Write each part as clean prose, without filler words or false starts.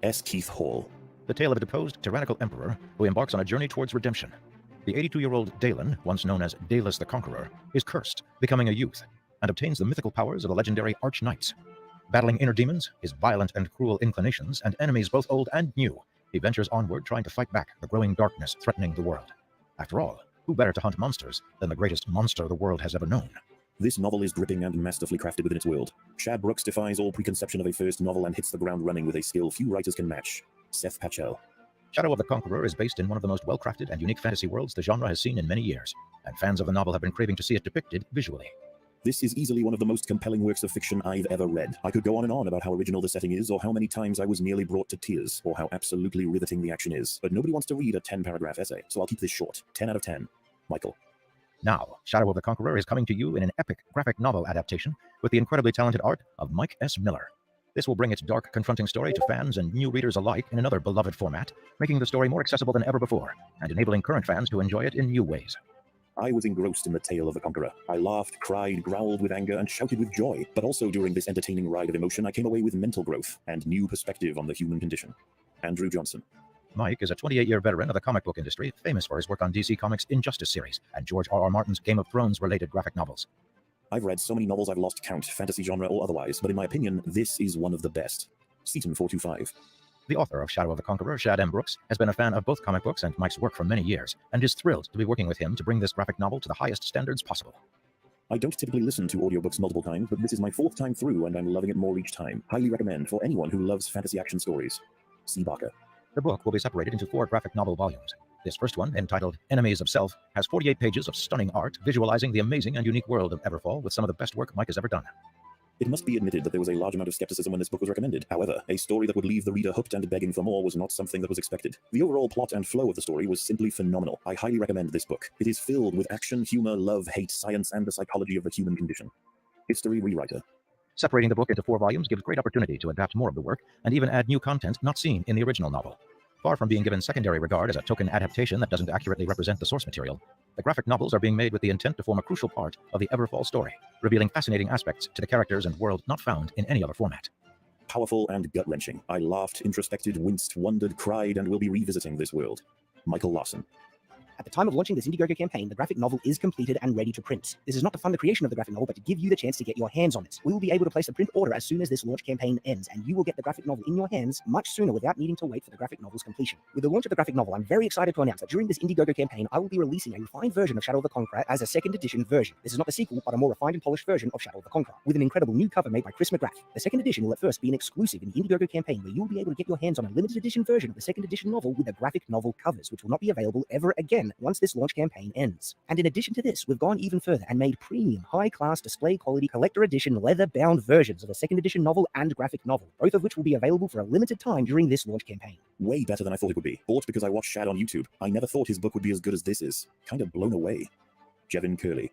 S. Keith Hall. The tale of a deposed tyrannical emperor who embarks on a journey towards redemption. The 82-year-old Dalen, once known as Dalus the Conqueror, is cursed, becoming a youth, and obtains the mythical powers of the legendary Arch-Knights. Battling inner demons, his violent and cruel inclinations, and enemies both old and new, he ventures onward trying to fight back the growing darkness threatening the world. After all, who better to hunt monsters than the greatest monster the world has ever known? This novel is gripping and masterfully crafted within its world. Chad Brooks defies all preconception of a first novel and hits the ground running with a skill few writers can match. Seth Patchell. Shadow of the Conqueror is based in one of the most well-crafted and unique fantasy worlds the genre has seen in many years, and fans of the novel have been craving to see it depicted visually. This is easily one of the most compelling works of fiction I've ever read. I could go on and on about how original the setting is, or how many times I was nearly brought to tears, or how absolutely riveting the action is. But nobody wants to read a 10-paragraph essay, so I'll keep this short. 10 out of 10. Michael. Now, Shadow of the Conqueror is coming to you in an epic graphic novel adaptation with the incredibly talented art of Mike S. Miller. This will bring its dark, confronting story to fans and new readers alike in another beloved format, making the story more accessible than ever before, and enabling current fans to enjoy it in new ways. I was engrossed in the tale of the Conqueror. I laughed, cried, growled with anger, and shouted with joy. But also during this entertaining ride of emotion, I came away with mental growth and new perspective on the human condition. Andrew Johnson. Mike is a 28-year veteran of the comic book industry, famous for his work on DC Comics' Injustice series and George R.R. Martin's Game of Thrones-related graphic novels. I've read so many novels I've lost count, fantasy genre or otherwise, but in my opinion, this is one of the best. Seaton 425. The author of Shadow of the Conqueror, Chad M. Brooks, has been a fan of both comic books and Mike's work for many years, and is thrilled to be working with him to bring this graphic novel to the highest standards possible. I don't typically listen to audiobooks multiple times, but this is my 4th time through, and I'm loving it more each time. Highly recommend for anyone who loves fantasy action stories. C. Barker. The book will be separated into 4 graphic novel volumes. This first one, entitled Enemies of Self, has 48 pages of stunning art visualizing the amazing and unique world of Everfall with some of the best work Mike has ever done. It must be admitted that there was a large amount of skepticism when this book was recommended. However, a story that would leave the reader hooked and begging for more was not something that was expected. The overall plot and flow of the story was simply phenomenal. I highly recommend this book. It is filled with action, humor, love, hate, science, and the psychology of the human condition. History Rewriter. Separating the book into 4 volumes gives great opportunity to adapt more of the work and even add new content not seen in the original novel. Far from being given secondary regard as a token adaptation that doesn't accurately represent the source material, the graphic novels are being made with the intent to form a crucial part of the Everfall story, revealing fascinating aspects to the characters and world not found in any other format. Powerful and gut-wrenching. I laughed, introspected, winced, wondered, cried, and will be revisiting this world. Michael Larson. At the time of launching this Indiegogo campaign, the graphic novel is completed and ready to print. This is not to fund the creation of the graphic novel, but to give you the chance to get your hands on it. We will be able to place a print order as soon as this launch campaign ends, and you will get the graphic novel in your hands much sooner without needing to wait for the graphic novel's completion. With the launch of the graphic novel, I'm very excited to announce that during this Indiegogo campaign, I will be releasing a refined version of Shadow of the Conqueror as a 2nd edition version. This is not the sequel, but a more refined and polished version of Shadow of the Conqueror, with an incredible new cover made by Chris McGrath. The 2nd edition will at first be an exclusive in the Indiegogo campaign, where you will be able to get your hands on a limited edition version of the 2nd edition novel with the graphic novel covers, which will not be available ever again once this launch campaign ends. And in addition to this, we've gone even further and made premium, high-class, display-quality, collector edition, leather-bound versions of the 2nd edition novel and graphic novel, both of which will be available for a limited time during this launch campaign. Way better than I thought it would be. Bought because I watched Shad on YouTube. I never thought his book would be as good as this is. Kind of blown away. Jevin Curley.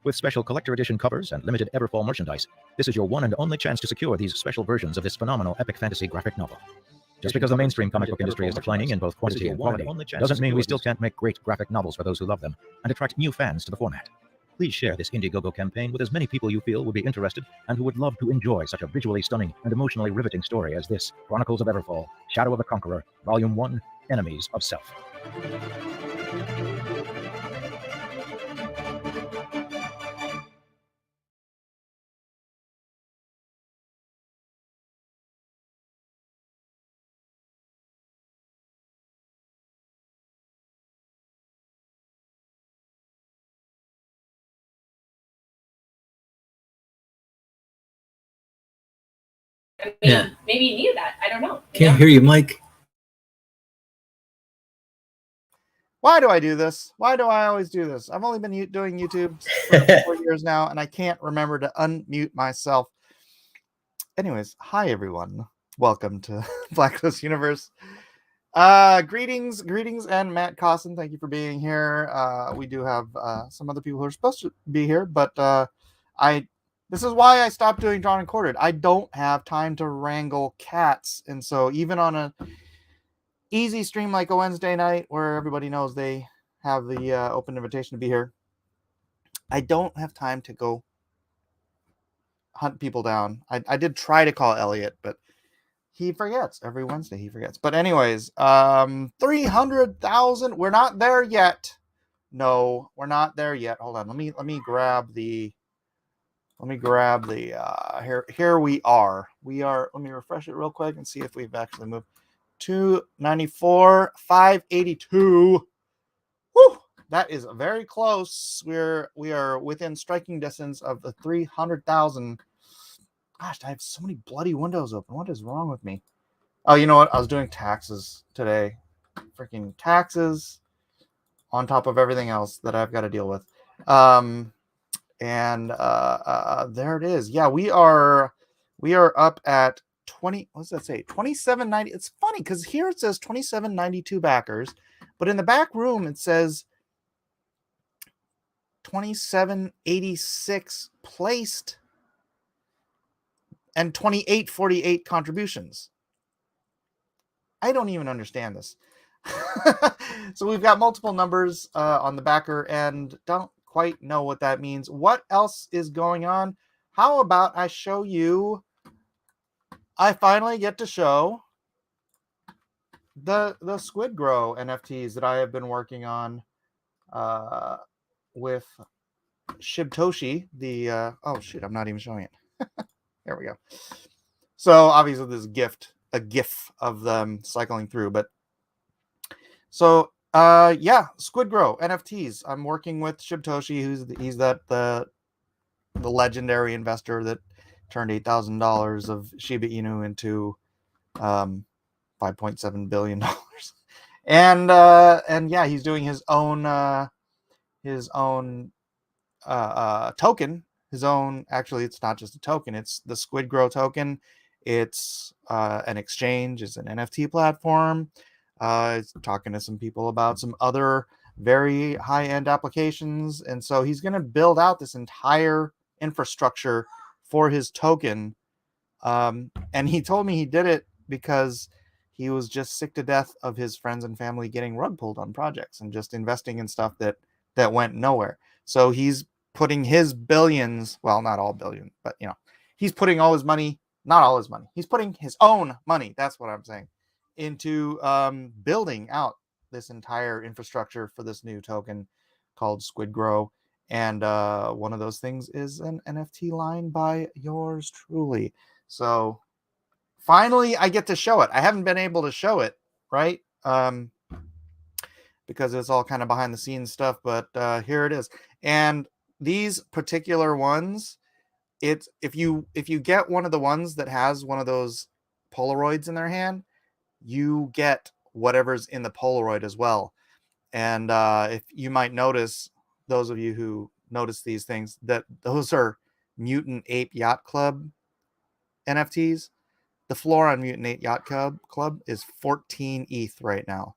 With special collector edition covers and limited Everfall merchandise, this is your one and only chance to secure these special versions of this phenomenal epic fantasy graphic novel. Just because the mainstream comic book industry is declining in both quantity and quality doesn't mean we still can't make great graphic novels for those who love them and attract new fans to the format. Please share this Indiegogo campaign with as many people you feel would be interested and who would love to enjoy such a visually stunning and emotionally riveting story as this Chronicles of Everfall, Shadow of the Conqueror, Volume 1, Enemies of Self. Yeah. Maybe you needed that. I don't know. Can't hear you, Mike. Why do I do this? Why do I always do this? I've only been doing YouTube for 4 years now, and I can't remember to unmute myself. Anyways, hi everyone. Welcome to Blacklist Universe. Greetings, and Matt Cosson, thank you for being here. We do have some other people who are supposed to be here, but this is why I stopped doing Drawn and Quartered. I don't have time to wrangle cats, and so even on a easy stream like a Wednesday night where everybody knows they have the open invitation to be here, I don't have time to go hunt people down. I did try to call Elliot, but He forgets every Wednesday. He forgets. But anyways, 300,000. We're not there yet. No, we're not there yet. Hold on. Let me grab the. Here we are. Let me refresh it real quick and see if we've actually moved. 294, 582. Whew, that is very close. We are within striking distance of the 300,000. Gosh, I have so many bloody windows open. What is wrong with me? Oh, you know what? I was doing taxes today. Freaking taxes on top of everything else that I've got to deal with. And there it is. Yeah, we are up at 20. What does that say? 2790. It's funny because here it says 2792 backers, but in the back room it says 2786 placed and 2848 contributions. I don't even understand this. So we've got multiple numbers on the backer and don't quite know what that means. What else is going on? How about I show you? I finally get to show the Squid Grow NFTs that I have been working on with Shibtoshi. Oh shoot, I'm not even showing it. There we go. So obviously this is a GIF of them cycling through, but so yeah, Squid Grow NFTs. I'm working with Shibtoshi, he's the legendary investor that turned $8,000 of Shiba Inu into $5.7 billion. And yeah, he's doing his own token. Actually, it's not just a token, it's the Squid Grow token. It's an exchange, it's an NFT platform. It's talking to some people about some other very high-end applications. And so he's going to build out this entire infrastructure for his token. And he told me he did it because he was just sick to death of his friends and family getting rug pulled on projects and just investing in stuff that went nowhere. So he's putting his billions, well, not all billion, but he's putting all his money, not all his money. He's putting his own money. That's what I'm saying, into building out this entire infrastructure for this new token called Squid Grow. And one of those things is an NFT line by yours truly. So finally, I get to show it. I haven't been able to show it, right? Because it's all kind of behind the scenes stuff, but here it is. And these particular ones, it's if you get one of the ones that has one of those Polaroids in their hand, you get whatever's in the Polaroid as well. And if you might notice, those of you who notice these things, that those are Mutant Ape Yacht Club NFTs. The floor on Mutant Ape Yacht Club is 14 ETH right now.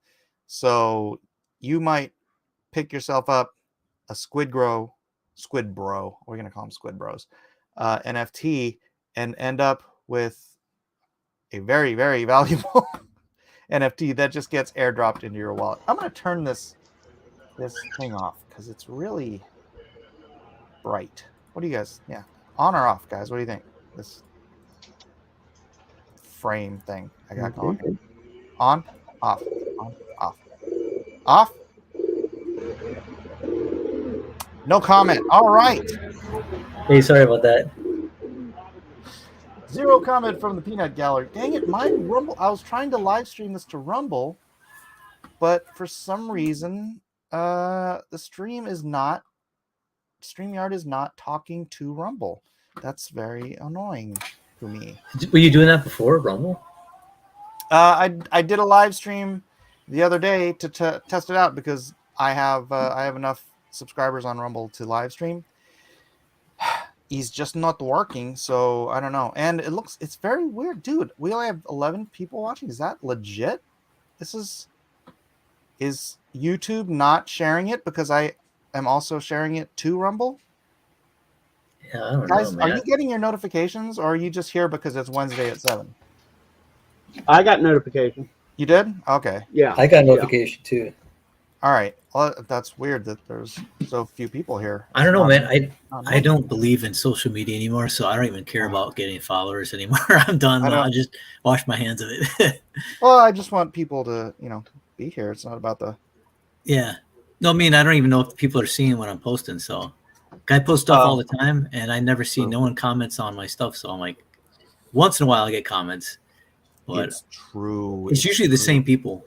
So you might pick yourself up a Squid Bro, we're going to call them Squid Bros, NFT, and end up with a very, very valuable NFT that just gets airdropped into your wallet. I'm going to turn this thing off because it's really bright. What do you guys, on or off, guys? What do you think? This frame thing I got going. On, off, on, off. Off? No comment. All right. Hey, sorry about that. Zero comment from the Peanut Gallery. Dang it, my Rumble. I was trying to live stream this to Rumble, but for some reason, the StreamYard is not talking to Rumble. That's very annoying to me. Were you doing that before Rumble? I did a live stream the other day to test it out because I have enough subscribers on Rumble to live stream. He's just not working, so I don't know. And it's very weird, dude. We only have 11 people watching. Is that legit? Is YouTube not sharing it because I am also sharing it to Rumble? Yeah, I don't Guys, know, man. are you getting your notifications, or are you just here because it's Wednesday at 7? I got notification. You did? Okay. Yeah. I got notification too. All right. Well, that's weird that there's so few people here. I don't know, man. Not I don't believe in social media anymore, so I don't even care about getting followers anymore. I'm done. I just wash my hands of it. Well, I just want people to, be here. It's not about the. Yeah. No, I mean, I don't even know if people are seeing what I'm posting. So, I post stuff all the time, and I never see no one comments on my stuff. So I'm like, once in a while I get comments, but It's true. It's usually the same people,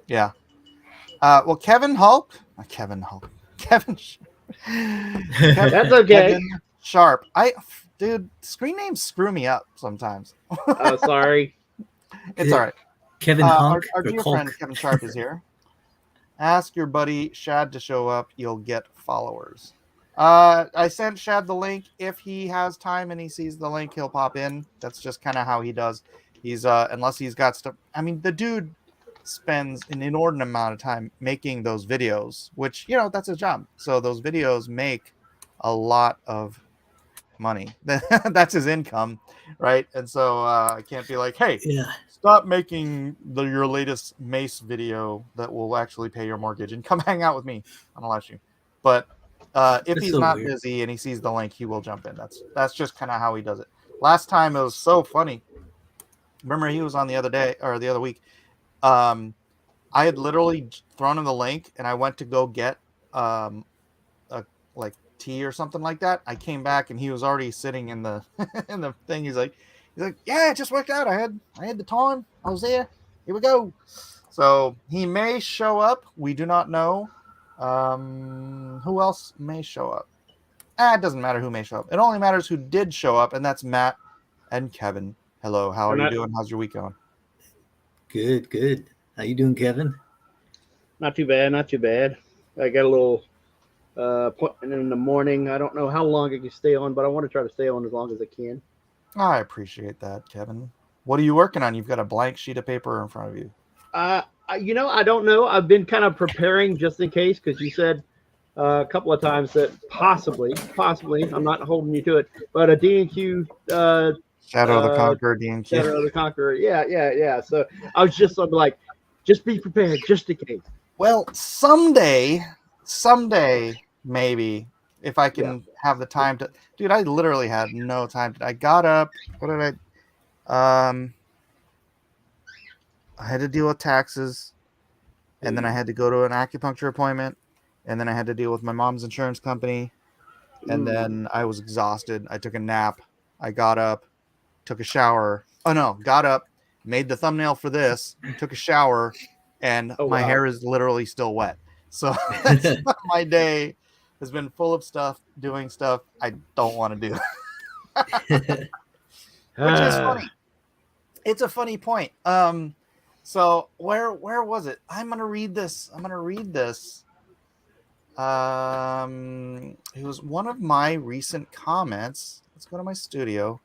Yeah. Well, Kevin Hulk. Kevin. That's okay. Kevin Sharp. Dude, screen names screw me up sometimes. Oh, sorry. It's all right. Kevin Hunk. Our dear friend Kevin Sharp is here. Ask your buddy Shad to show up. You'll get followers. I sent Shad the link. If he has time and he sees the link, he'll pop in. That's just kind of how he does. He's unless he's got stuff. I mean, the dude spends an inordinate amount of time making those videos, which that's his job. So those videos make a lot of money. That's his income, right? And so I can't be like, hey, stop making your latest Mace video that will actually pay your mortgage and come hang out with me on a live stream. But if he's not busy and he sees the link, he will jump in. That's just kind of how he does it. Last time it was so funny. Remember, he was on the other week. I had literally thrown him the link and I went to go get like tea or something like that. I came back and he was already sitting in the in the thing. He's like, yeah, it just worked out. I had the time. I was there. Here we go. So he may show up. We do not know. Who else may show up? It doesn't matter who may show up. It only matters who did show up, and that's Matt and Kevin. Hello, how are you doing? How's your week going? Good. How you doing, Kevin? Not too bad. I got a little appointment in the morning. I don't know how long I can stay on, but I want to try to stay on as long as I can. I appreciate that, Kevin. What are you working on? You've got a blank sheet of paper in front of you. I don't know. I've been kind of preparing just in case, because you said a couple of times that possibly, I'm not holding you to it, but a D&Q. Shadow of the Conqueror, D&Q. Shadow of the Conqueror. Yeah. So I was just like, just be prepared, just in case. Well, someday, maybe, if I can have the time to. Dude, I literally had no time. I got up. What did I had to deal with taxes, and then I had to go to an acupuncture appointment, and then I had to deal with my mom's insurance company, and then I was exhausted. I took a nap. I got up, took a shower. Oh no, got up, made the thumbnail for this, took a shower, and my hair is literally still wet. So my day has been full of stuff, doing stuff I don't want to do. Which is funny. It's a funny point. So where was it? I'm gonna read this. It was one of my recent comments. Let's go to my studio.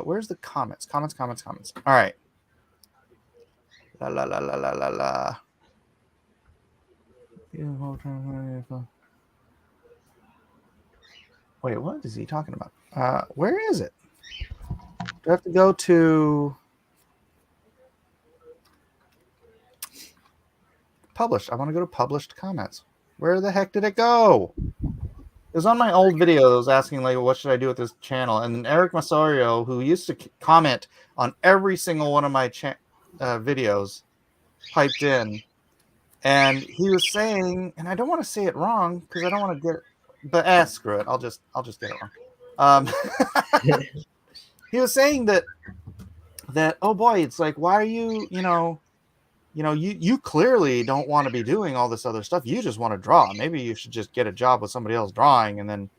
Where's the comments? Comments. All right. La. Wait, what is he talking about? Where is it? Do I have to go to published? I want to go to published comments. Where the heck did it go? It was on my old video that was asking, like, what should I do with this channel? And Eric Masario, who used to comment on every single one of my videos, piped in. And he was saying, and I don't want to say it wrong because I don't want to get it, but screw it. I'll just get it wrong. He was saying that oh boy, it's like, why are you you clearly don't want to be doing all this other stuff. You just want to draw. Maybe you should just get a job with somebody else drawing, and then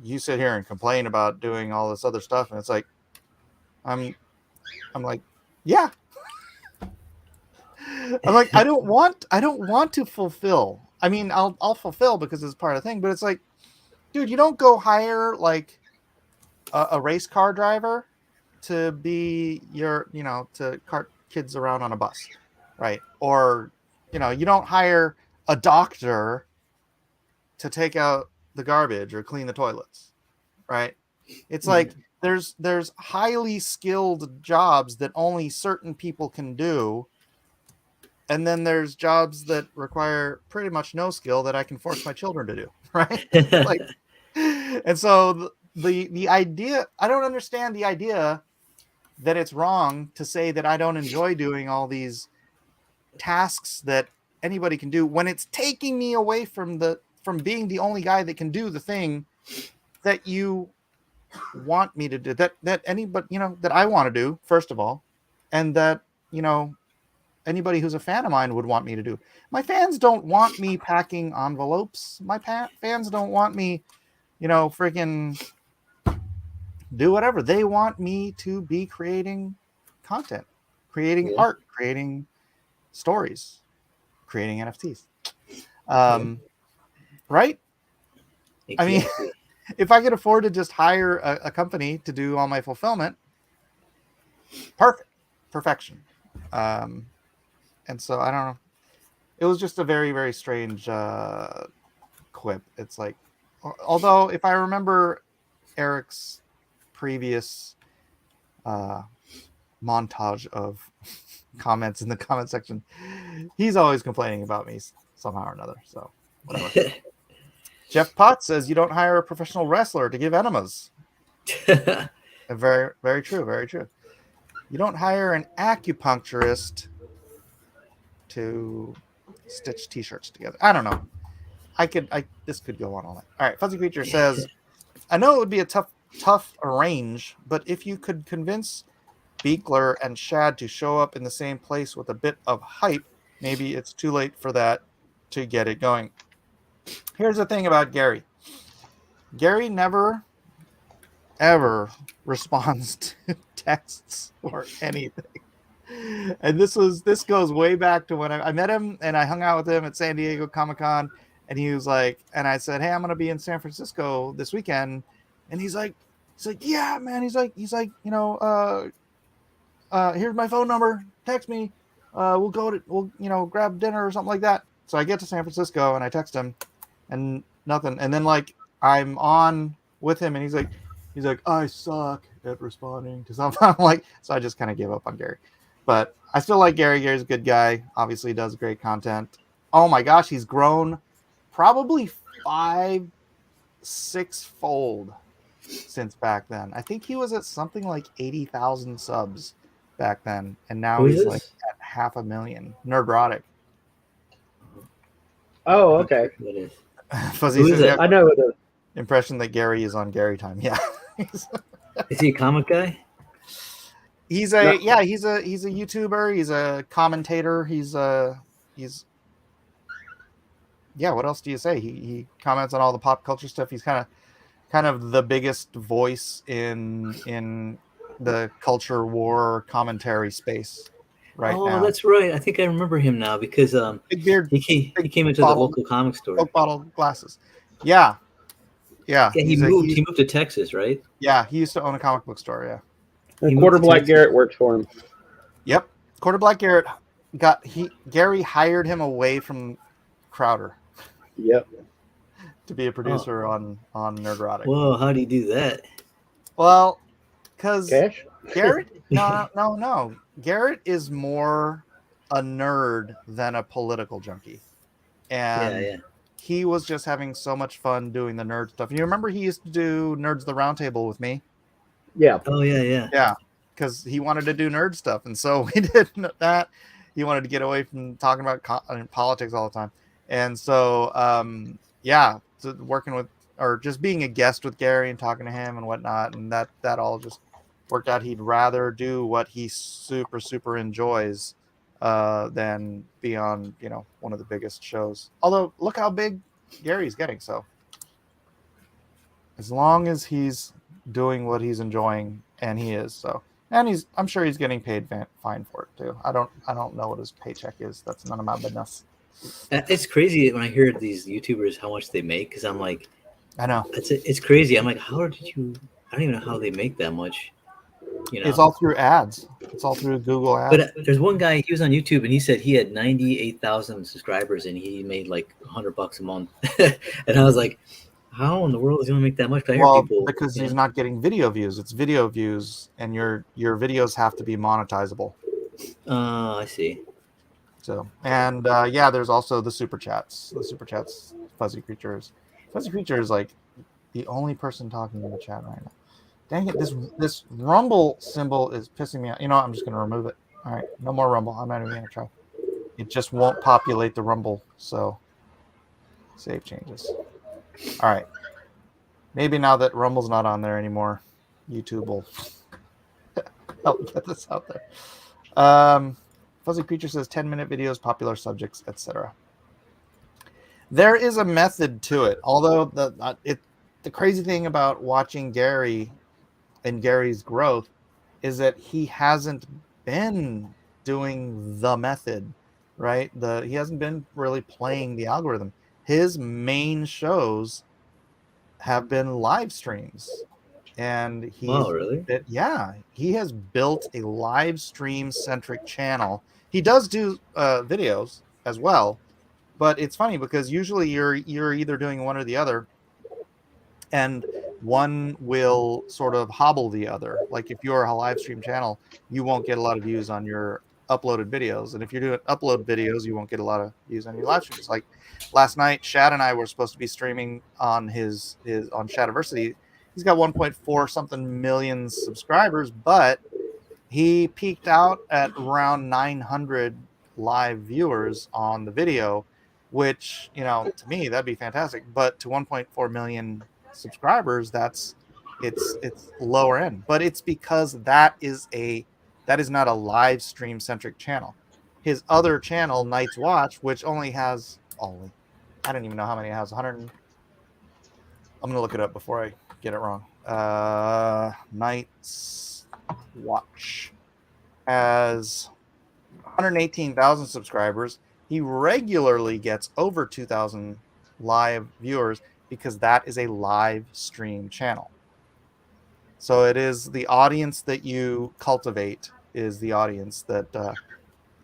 you sit here and complain about doing all this other stuff. And it's like, I'm like, yeah. I'm like, I don't want to fulfill. I mean, I'll fulfill because it's part of the thing, but it's like, dude, you don't go hire like a race car driver to be your, to cart kids around on a bus, right? Or, you don't hire a doctor to take out the garbage or clean the toilets, right? It's like there's highly skilled jobs that only certain people can do. and then there's jobs that require pretty much no skill that I can force my children to do, right? Like, and so the idea, I don't understand the idea that it's wrong to say that I don't enjoy doing all these tasks that anybody can do when it's taking me away from being the only guy that can do the thing that you want me to do, that anybody, that I want to do, first of all, and that, anybody who's a fan of mine would want me to do. My fans don't want me packing envelopes. My fans don't want me, freaking do whatever. They want me to be creating content, creating art, creating stories, creating NFTs. Right? Exactly. I mean, if I could afford to just hire a company to do all my fulfillment, perfection. And so I don't know. It was just a very, very strange quip. It's like, although if I remember Eric's previous montage of comments in the comment section, he's always complaining about me somehow or another. So whatever. Jeff Potts says you don't hire a professional wrestler to give enemas. Very, very true. Very true. You don't hire an acupuncturist to stitch t-shirts together. I don't know. This could go on all night. All right. Fuzzy Creature says, I know it would be a tough arrange, but if you could convince Beekler and Shad to show up in the same place with a bit of hype, maybe it's too late for that to get it going. Here's the thing about Gary. Gary never, ever responds to texts or anything. And this goes way back to when I met him and I hung out with him at San Diego Comic-Con, and he was like, and I said, hey, I'm going to be in San Francisco this weekend. And he's like, yeah, man. He's like, here's my phone number. Text me. We'll grab dinner or something like that. So I get to San Francisco and I text him and nothing. And then like I'm on with him and he's like, I suck at responding to something. I'm like, so I just kind of gave up on Gary. But I still like Gary. Gary's a good guy. Obviously does great content. Oh my gosh, he's grown probably 5-6-fold since back then. I think he was at something like 80,000 subs back then, and now he's like at 500,000. Nerdrotic. Oh, okay. Fuzzy says, I know it is. Impression that Gary is on Gary time. Yeah. Is he a comic guy? He's a YouTuber. He's a commentator. He's what else do you say? He comments on all the pop culture stuff. He's kind of the biggest voice in the culture war commentary space right now. Oh, that's right. I think I remember him now because big beard. He came into the local comic store. Coke bottle glasses. Yeah. He moved to Texas, right? Yeah, he used to own a comic book store. Yeah. And Quarter Black Garrett works for him. Yep. Quarter Black Garrett Gary hired him away from Crowder. Yep. To be a producer on Nerdrotic. Whoa, how do you do that? Well, because Cash? Garrett, no. Garrett is more a nerd than a political junkie. And he was just having so much fun doing the nerd stuff. You remember he used to do Nerds the Roundtable with me? Yeah. Oh, yeah. Yeah, because he wanted to do nerd stuff. And so we did that. He wanted to get away from talking about politics all the time. And so, working with, or just being a guest with Gary and talking to him and whatnot. And that all just worked out. He'd rather do what he super, super enjoys than be on, one of the biggest shows. Although, look how big Gary's getting. So as long as he's doing what he's enjoying, and he is, so, and I'm sure he's getting paid fine for it too. I don't know what his paycheck is. That's none of my business. It's crazy when I hear these YouTubers how much they make, because I'm like, I know it's crazy. I'm like, I don't even know how they make that much. It's all through ads. It's all through Google ads. But there's one guy, he was on YouTube and he said he had 98,000 subscribers and he made like $100 a month. And I was like, how in the world is he going to make that much? Because he's not getting video views. It's video views, and your videos have to be monetizable. I see. So, and yeah, there's also the super chats. The super chats, Fuzzy Creatures. Fuzzy Creature is like the only person talking in the chat right now. Dang it! This Rumble symbol is pissing me out. You know what? I'm just gonna remove it. All right, no more Rumble. I'm not even gonna try. It just won't populate the Rumble. So, save changes. All right. Maybe now that Rumble's not on there anymore, YouTube will help get this out there. Fuzzy Creature says 10-minute videos, popular subjects, etc. There is a method to it, although the crazy thing about watching Gary and Gary's growth is that he hasn't been doing the method, right? He hasn't been really playing the algorithm. His main shows have been live streams, and really? he has built a live stream centric channel. He does do videos as well, but it's funny because usually you're either doing one or the other, and one will sort of hobble the other. Like if you're a live stream channel, you won't get a lot of views on your uploaded videos, and if you're doing upload videos, you won't get a lot of views on your live streams. Like last night, Shad and I were supposed to be streaming on his on Shadiversity. He's got 1.4 something million subscribers, but he peaked out at around 900 live viewers on the video, which, you know, to me that'd be fantastic. But to 1.4 million subscribers, it's lower end. But it's because that is not a live stream centric channel. His other channel, Night's Watch, which only has I don't even know how many it has. 100. I'm gonna look it up before I get it wrong. Night's Watch has 118,000 subscribers. He regularly gets over 2,000 live viewers because that is a live stream channel. So it is the audience that you cultivate is the audience that,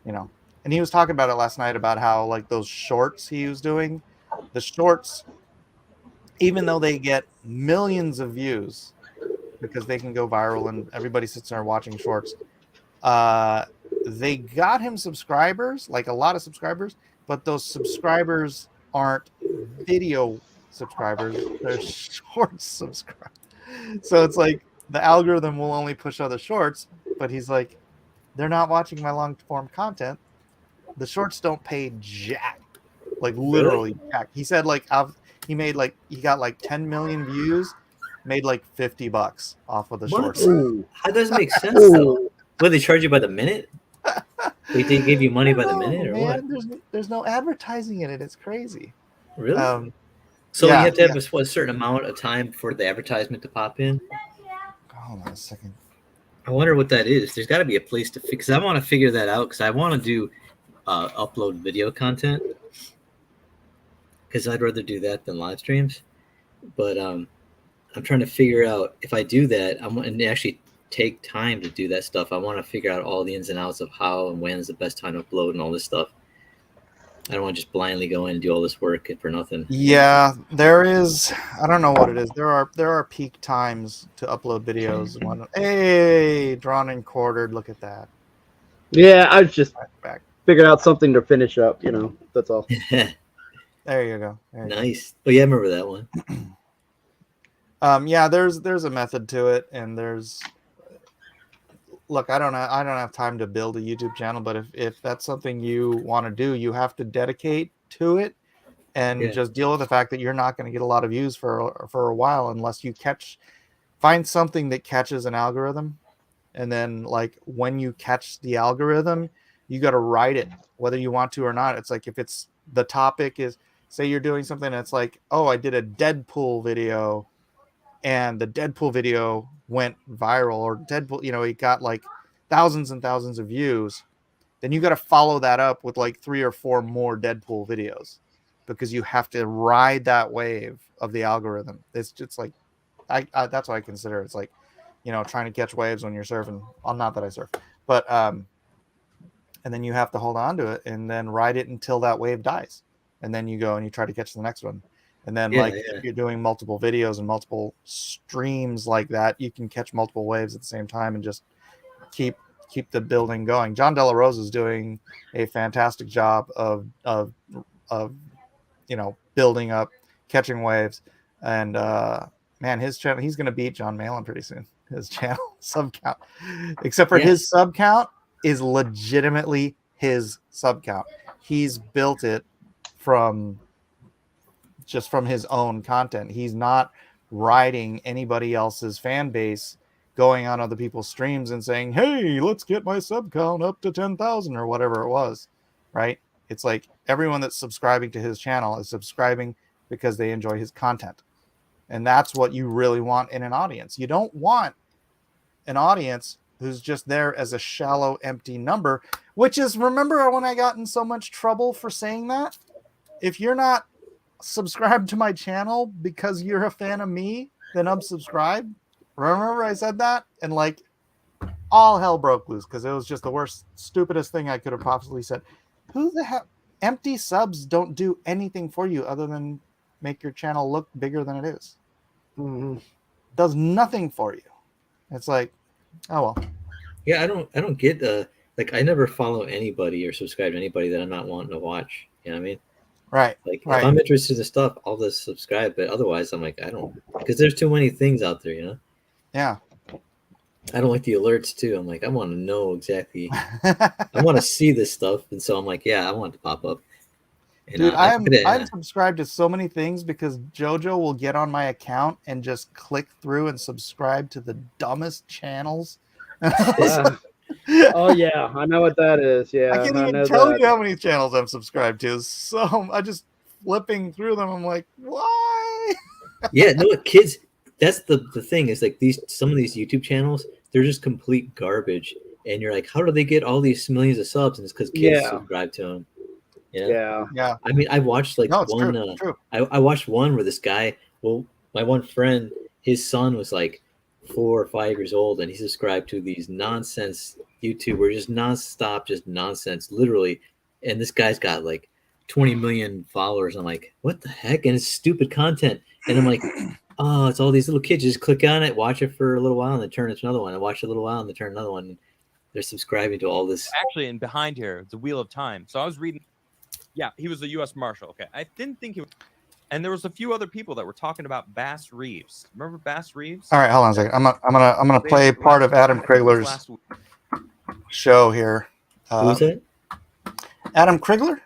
you know. And he was talking about it last night about how, like, those shorts he was doing, the shorts, even though they get millions of views because they can go viral and everybody sits there watching shorts, they got him subscribers, like a lot of subscribers, but those subscribers aren't video subscribers, they're short subscribers. So it's like the algorithm will only push other shorts, but he's like, they're not watching my long form content. The shorts don't pay jack, like literally jack. He said like he got like 10 million views, made like $50 off of the shorts. How does it make sense though? What, they charge you by the minute? They give you money by the minute, or man, what? There's no advertising in it. It's crazy. Really? So you have to have a certain amount of time for the advertisement to pop in? Hold on a second. I wonder what that is. There's got to be a place to fix. I want to figure that out because I want to do upload video content because I'd rather do that than live streams. But I'm trying to figure out if I do that, I want to actually take time to do that stuff. I want to figure out all the ins and outs of how and when is the best time to upload and all this stuff. I don't want to just blindly go in and do all this work for nothing. Yeah, there is. I don't know what it is. There are peak times to upload videos. Hey, drawn and quartered. Look at that. Yeah, I was just figured out something to finish up. You know, that's all. There you go. Nice. Oh yeah, I remember that one. Yeah, there's a method to it, and there's. Look, I don't have time to build a YouTube channel, but if that's something you want to do, you have to dedicate to it and just deal with the fact that you're not going to get a lot of views for a while unless you find something that catches an algorithm. And then like when you catch the algorithm, you got to write it whether you want to or not. It's like if it's the topic is, say you're doing something that's like, oh, I did a Deadpool video and the Deadpool video went viral, or Deadpool, you know, it got like thousands and thousands of views, then you got to follow that up with like 3 or 4 more Deadpool videos because you have to ride that wave of the algorithm. It's just like, I that's what I consider. It's like, you know, trying to catch waves when you're surfing. Well, not that I surf, but and then you have to hold on to it and then ride it until that wave dies, and then you go and you try to catch the next one. And then if you're doing multiple videos and multiple streams like that, you can catch multiple waves at the same time and just keep keep the building going. John De La Rosa is doing a fantastic job of building up, catching waves, and man, his channel, he's going to beat John Malin pretty soon. His channel sub count, except for his sub count is legitimately his sub count. He's built it from his own content. He's not riding anybody else's fan base, going on other people's streams and saying, hey, let's get my sub count up to 10,000 or whatever it was, right? It's like everyone that's subscribing to his channel is subscribing because they enjoy his content. And that's what you really want in an audience. You don't want an audience who's just there as a shallow, empty number, which is, remember when I got in so much trouble for saying that? If you're not subscribed to my channel because you're a fan of me, then unsubscribe. Remember I said that? And like all hell broke loose because it was just the worst, stupidest thing I could have possibly said. Who the hell? Empty subs don't do anything for you other than make your channel look bigger than it is. Mm-hmm. Does nothing for you. It's like, oh well. Yeah, I don't get like I never follow anybody or subscribe to anybody that I'm not wanting to watch. You know what I mean? Right. Like right. if I'm interested in stuff, I'll just subscribe. But otherwise, I'm like, I don't, because there's too many things out there. You know? Yeah. I don't like the alerts too. I'm like, I want to know exactly. I want to see this stuff, and so I'm like, yeah, I want it to pop up. And, dude, I'm subscribed to so many things because JoJo will get on my account and just click through and subscribe to the dumbest channels. Oh yeah, I know what that is. Yeah, I can't even tell you how many channels I'm subscribed to. So I just flipping through them. I'm like, why? Yeah, no, kids. That's the thing is like some of these YouTube channels, they're just complete garbage, and you're like, how do they get all these millions of subs? And it's because kids subscribe to them. Yeah. I mean, I watched like one. True. I watched one where this guy. Well, my one friend, his son was like 4 or 5 years old, and he subscribed to these nonsense YouTubers, just nonstop, just nonsense, literally. And this guy's got like 20 million followers. I'm like, what the heck? And it's stupid content. And I'm like, oh, it's all these little kids. Just click on it, watch it for a little while, and then turn it to another one. And watch it a little while, and then turn another one. And they're subscribing to all this. Actually, and behind here, the Wheel of Time. So I was reading. Yeah, he was a U.S. Marshal. Okay, I didn't think he was. And there was a few other people that were talking about Bass Reeves. Remember Bass Reeves? All right, hold on a second. I'm gonna play part of Adam Krigler's show here. Who's it? Adam Krigler.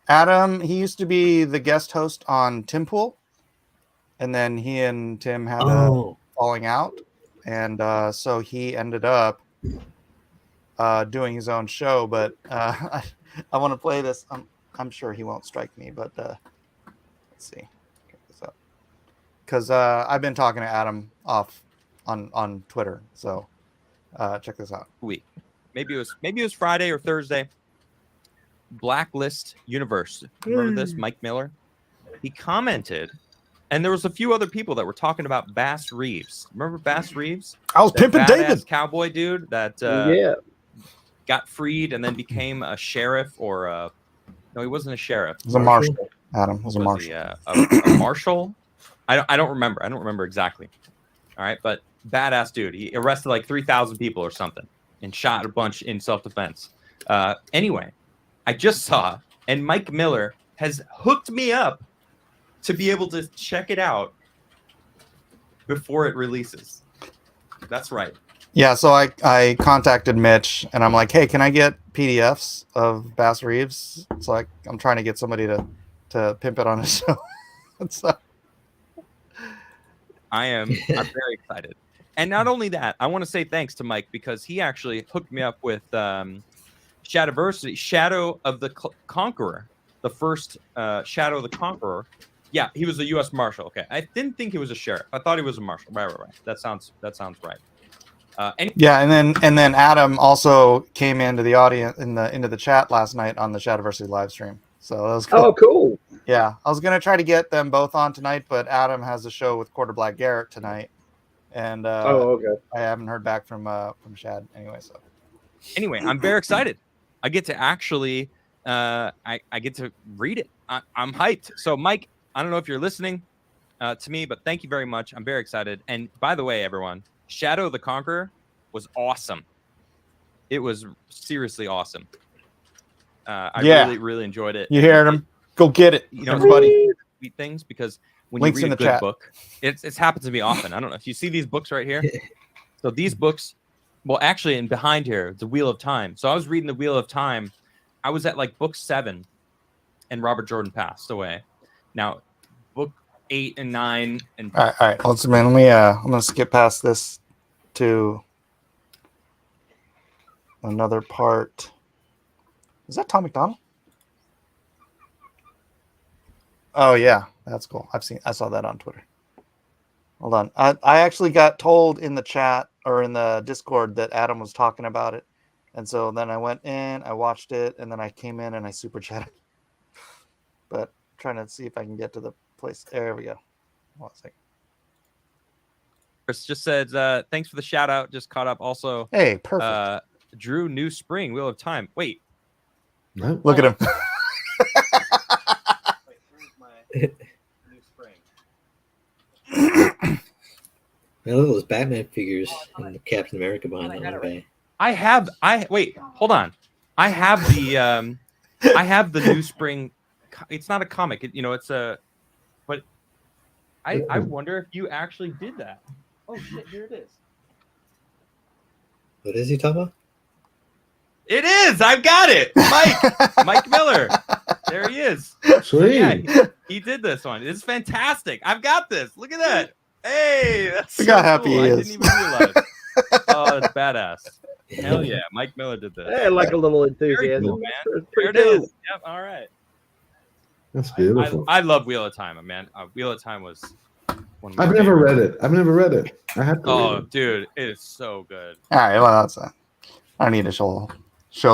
Adam, he used to be the guest host on Tim Pool, and then he and Tim had a falling out, and so he ended up doing his own show. But I want to play this. I'm sure he won't strike me, but let's see. Get this up. Because I've been talking to Adam off on Twitter, so check this out. Week, maybe it was Friday or Thursday. Blacklist Universe. Remember this? Mike Miller. He commented, and there was a few other people that were talking about Bass Reeves. Remember Bass Reeves? I was pimping David, cowboy dude that got freed and then became a sheriff or no, he wasn't a sheriff. He was a marshal. Adam was a marshal. A marshal? I don't remember. I don't remember exactly. All right, but badass dude. He arrested like 3,000 people or something and shot a bunch in self-defense. Anyway, I just saw, and Mike Miller has hooked me up to be able to check it out before it releases. That's right. Yeah, so I contacted Mitch, and I'm like, hey, can I get PDFs of Bass Reeves? It's like I'm trying to get somebody to pimp it on a show. So. I'm very excited. And not only that, I want to say thanks to Mike because he actually hooked me up with Shadowversity, Shadow of the Conqueror, the first Shadow of the Conqueror. Yeah, he was a U.S. Marshal. Okay, I didn't think he was a sheriff. I thought he was a marshal. Right. That sounds right. Yeah, and then Adam also came into the audience into the chat last night on the Shadowversity live stream. So that was cool. Oh, cool. Yeah, I was gonna try to get them both on tonight, but Adam has a show with Quarter Black Garrett tonight, and okay. I haven't heard back from Shad anyway. So anyway, I'm very excited. I get to actually I get to read it. I'm hyped. So Mike, I don't know if you're listening to me, but thank you very much. I'm very excited. And by the way, everyone, Shadow of the Conqueror, was awesome. It was seriously awesome. I Yeah. really enjoyed it. You heard him. Go get it, You know, everybody. Tweet things because when Links you in read a the good chat. book, it's happened to me often. I don't know if you see these books right here. So these books, well, actually, and behind here, the Wheel of Time. So I was reading the Wheel of Time. I was at like book 7, and Robert Jordan passed away. Now, book 8 and 9 and All right. Let's man. Let me. I'm gonna skip past this to another part. Is that Tom McDonald? Oh yeah, that's cool. I saw that on Twitter. Hold on. I actually got told in the chat or in the Discord that Adam was talking about it. And so then I went in, I watched it, and then I came in and I super chatted. But I'm trying to see if I can get to the place. There we go. Hold on a second. Chris just said, thanks for the shout out. Just caught up. Also, Hey, perfect. Drew, New Spring, Wheel of Time. Wait. What? Look at him. Wait, where's my New Spring? Man, look at those Batman figures and the Captain America behind that one guy. Wait, hold on. I have the New Spring. It's not a comic. It's a. But I wonder if you actually did that. Oh shit! Here it is. What is he talking about? It is. I've got it. Mike Miller. There he is. Sweet. So, yeah, he did this one. It's fantastic. I've got this. Look at that. Hey, that's Look so how happy cool. he I is. didn't even realize. Oh, that's badass. Hell yeah, Mike Miller did this. Hey, like a little Very enthusiasm. cool, man. It's There pretty it cool. is. Yep. All right. That's beautiful. I love Wheel of Time, man. Wheel of Time was one of my I've never favorites. read it. I have to. Oh, read it. dude, it is so good. All right, well that's I don't need to show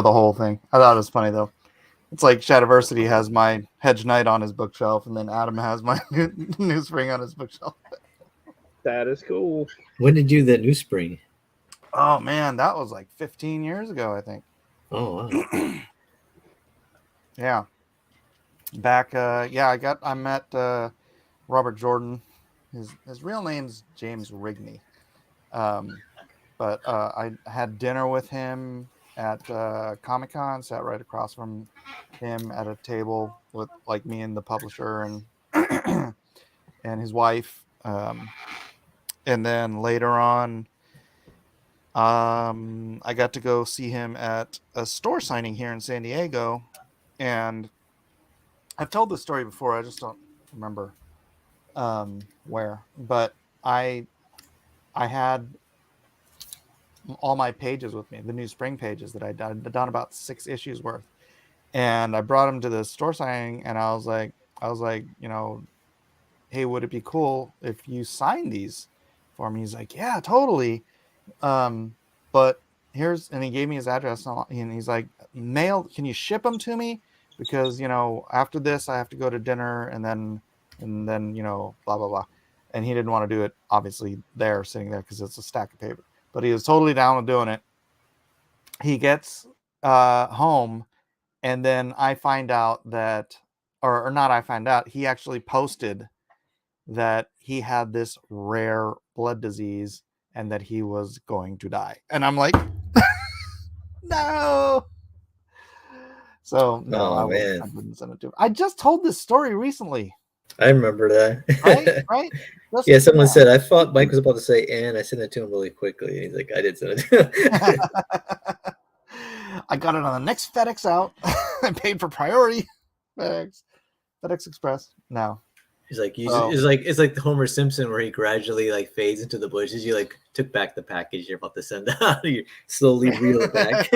the whole thing. I thought it was funny though. It's like Shadiversity has my Hedge Knight on his bookshelf, and then Adam has my New Spring on his bookshelf. That is cool. When did you do that New Spring? Oh man, that was like 15 years ago, I think. Oh wow. Yeah. Back I met Robert Jordan. His real name's James Rigney. But I had dinner with him at Comic-Con, sat right across from him at a table with like me and the publisher and and his wife. And then later on, I got to go see him at a store signing here in San Diego. And I've told this story before. I just don't remember where. But I had all my pages with me, the New Spring pages that I'd done about 6 issues worth. And I brought them to the store signing, and I was like, hey, would it be cool if you signed these for me? He's like, yeah, totally. But and he gave me his address, and he's like, can you ship them to me? Because, after this, I have to go to dinner and then, blah, blah, blah. And he didn't want to do it, obviously, sitting there, because it's a stack of paper. But he was totally down with doing it. He gets home, and then I find out that, or not I find out, he actually posted that he had this rare blood disease and that he was going to die. And I'm like, no. So, no, I wouldn't send it to him. I just told this story recently. I remember that. Right? Yeah, someone said, I thought Mike was about to say, and I sent it to him really quickly. And he's like, I did send it to him. I got it on the next FedEx out. I paid for priority. FedEx Express. No. He's like, it's like the Homer Simpson where he gradually like fades into the bushes. You like took back the package you're about to send out. You slowly reel it back.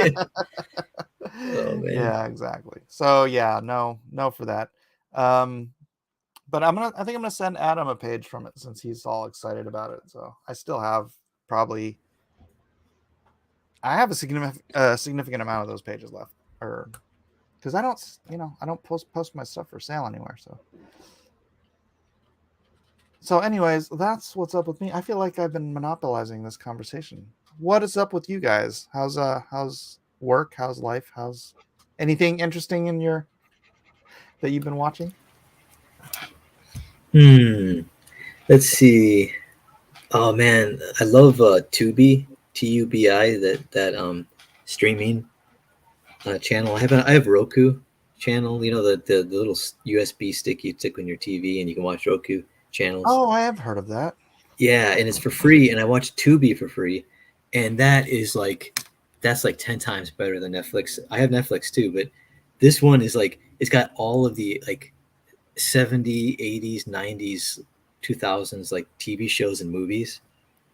Oh man. Yeah, exactly. So yeah, no for that. But I think I'm gonna send Adam a page from it since he's all excited about it. So I still have I have a significant amount of those pages left, or because I don't post my stuff for sale anywhere. So anyways, that's what's up with me. I feel like I've been monopolizing this conversation. What is up with you guys? How's work? How's life? How's anything interesting that you've been watching? Let's see. Oh man, I love Tubi. TUBI, that streaming channel. I have Roku channel. You know the little USB stick you stick on your TV, and you can watch Roku channels. Oh, I have heard of that. Yeah, and it's for free. And I watch Tubi for free, and that's like 10 times better than Netflix. I have Netflix too, but this one is like it's got all of the like 70s, 80s, 90s, 2000s like TV shows and movies,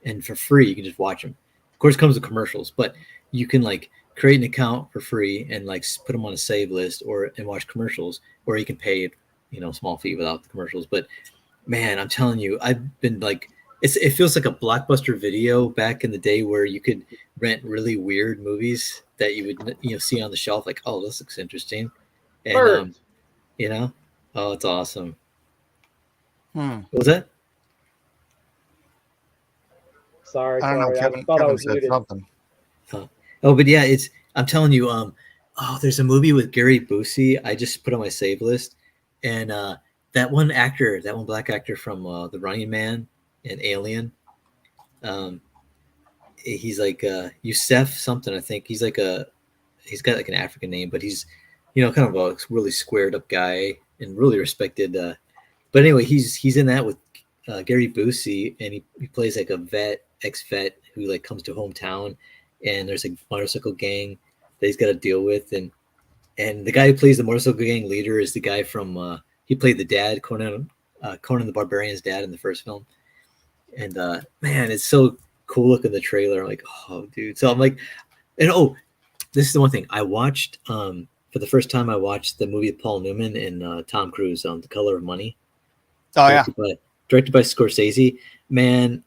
and for free you can just watch them. Of course, it comes with commercials, but you can like create an account for free and like put them on a save list and watch commercials, or you can pay small fee without the commercials. But man, I'm telling you, I've been like it feels like a Blockbuster Video back in the day where you could rent really weird movies that you would see on the shelf, like, oh, this looks interesting, and oh, it's awesome. What was that? Sorry, I don't know. I thought I was said muted. something. Oh, but yeah, I'm telling you, there's a movie with Gary Busey I just put on my save list, and that one black actor from The Running Man and Alien, he's like Youssef something, I think. He's got like an African name, but he's kind of a really squared up guy and really respected. But anyway, he's in that with Gary Busey, and he plays like a ex-vet who like comes to hometown, and there's a motorcycle gang that he's got to deal with, and the guy who plays the motorcycle gang leader is the guy from he played the dad, Conan the Barbarian's dad in the first film, and man, it's so cool looking the trailer. I'm like, oh, dude. So I'm like, and this is the one thing I watched for the first time. I watched the movie with Paul Newman and Tom Cruise on The Color of Money. Oh yeah, directed by Scorsese. Man,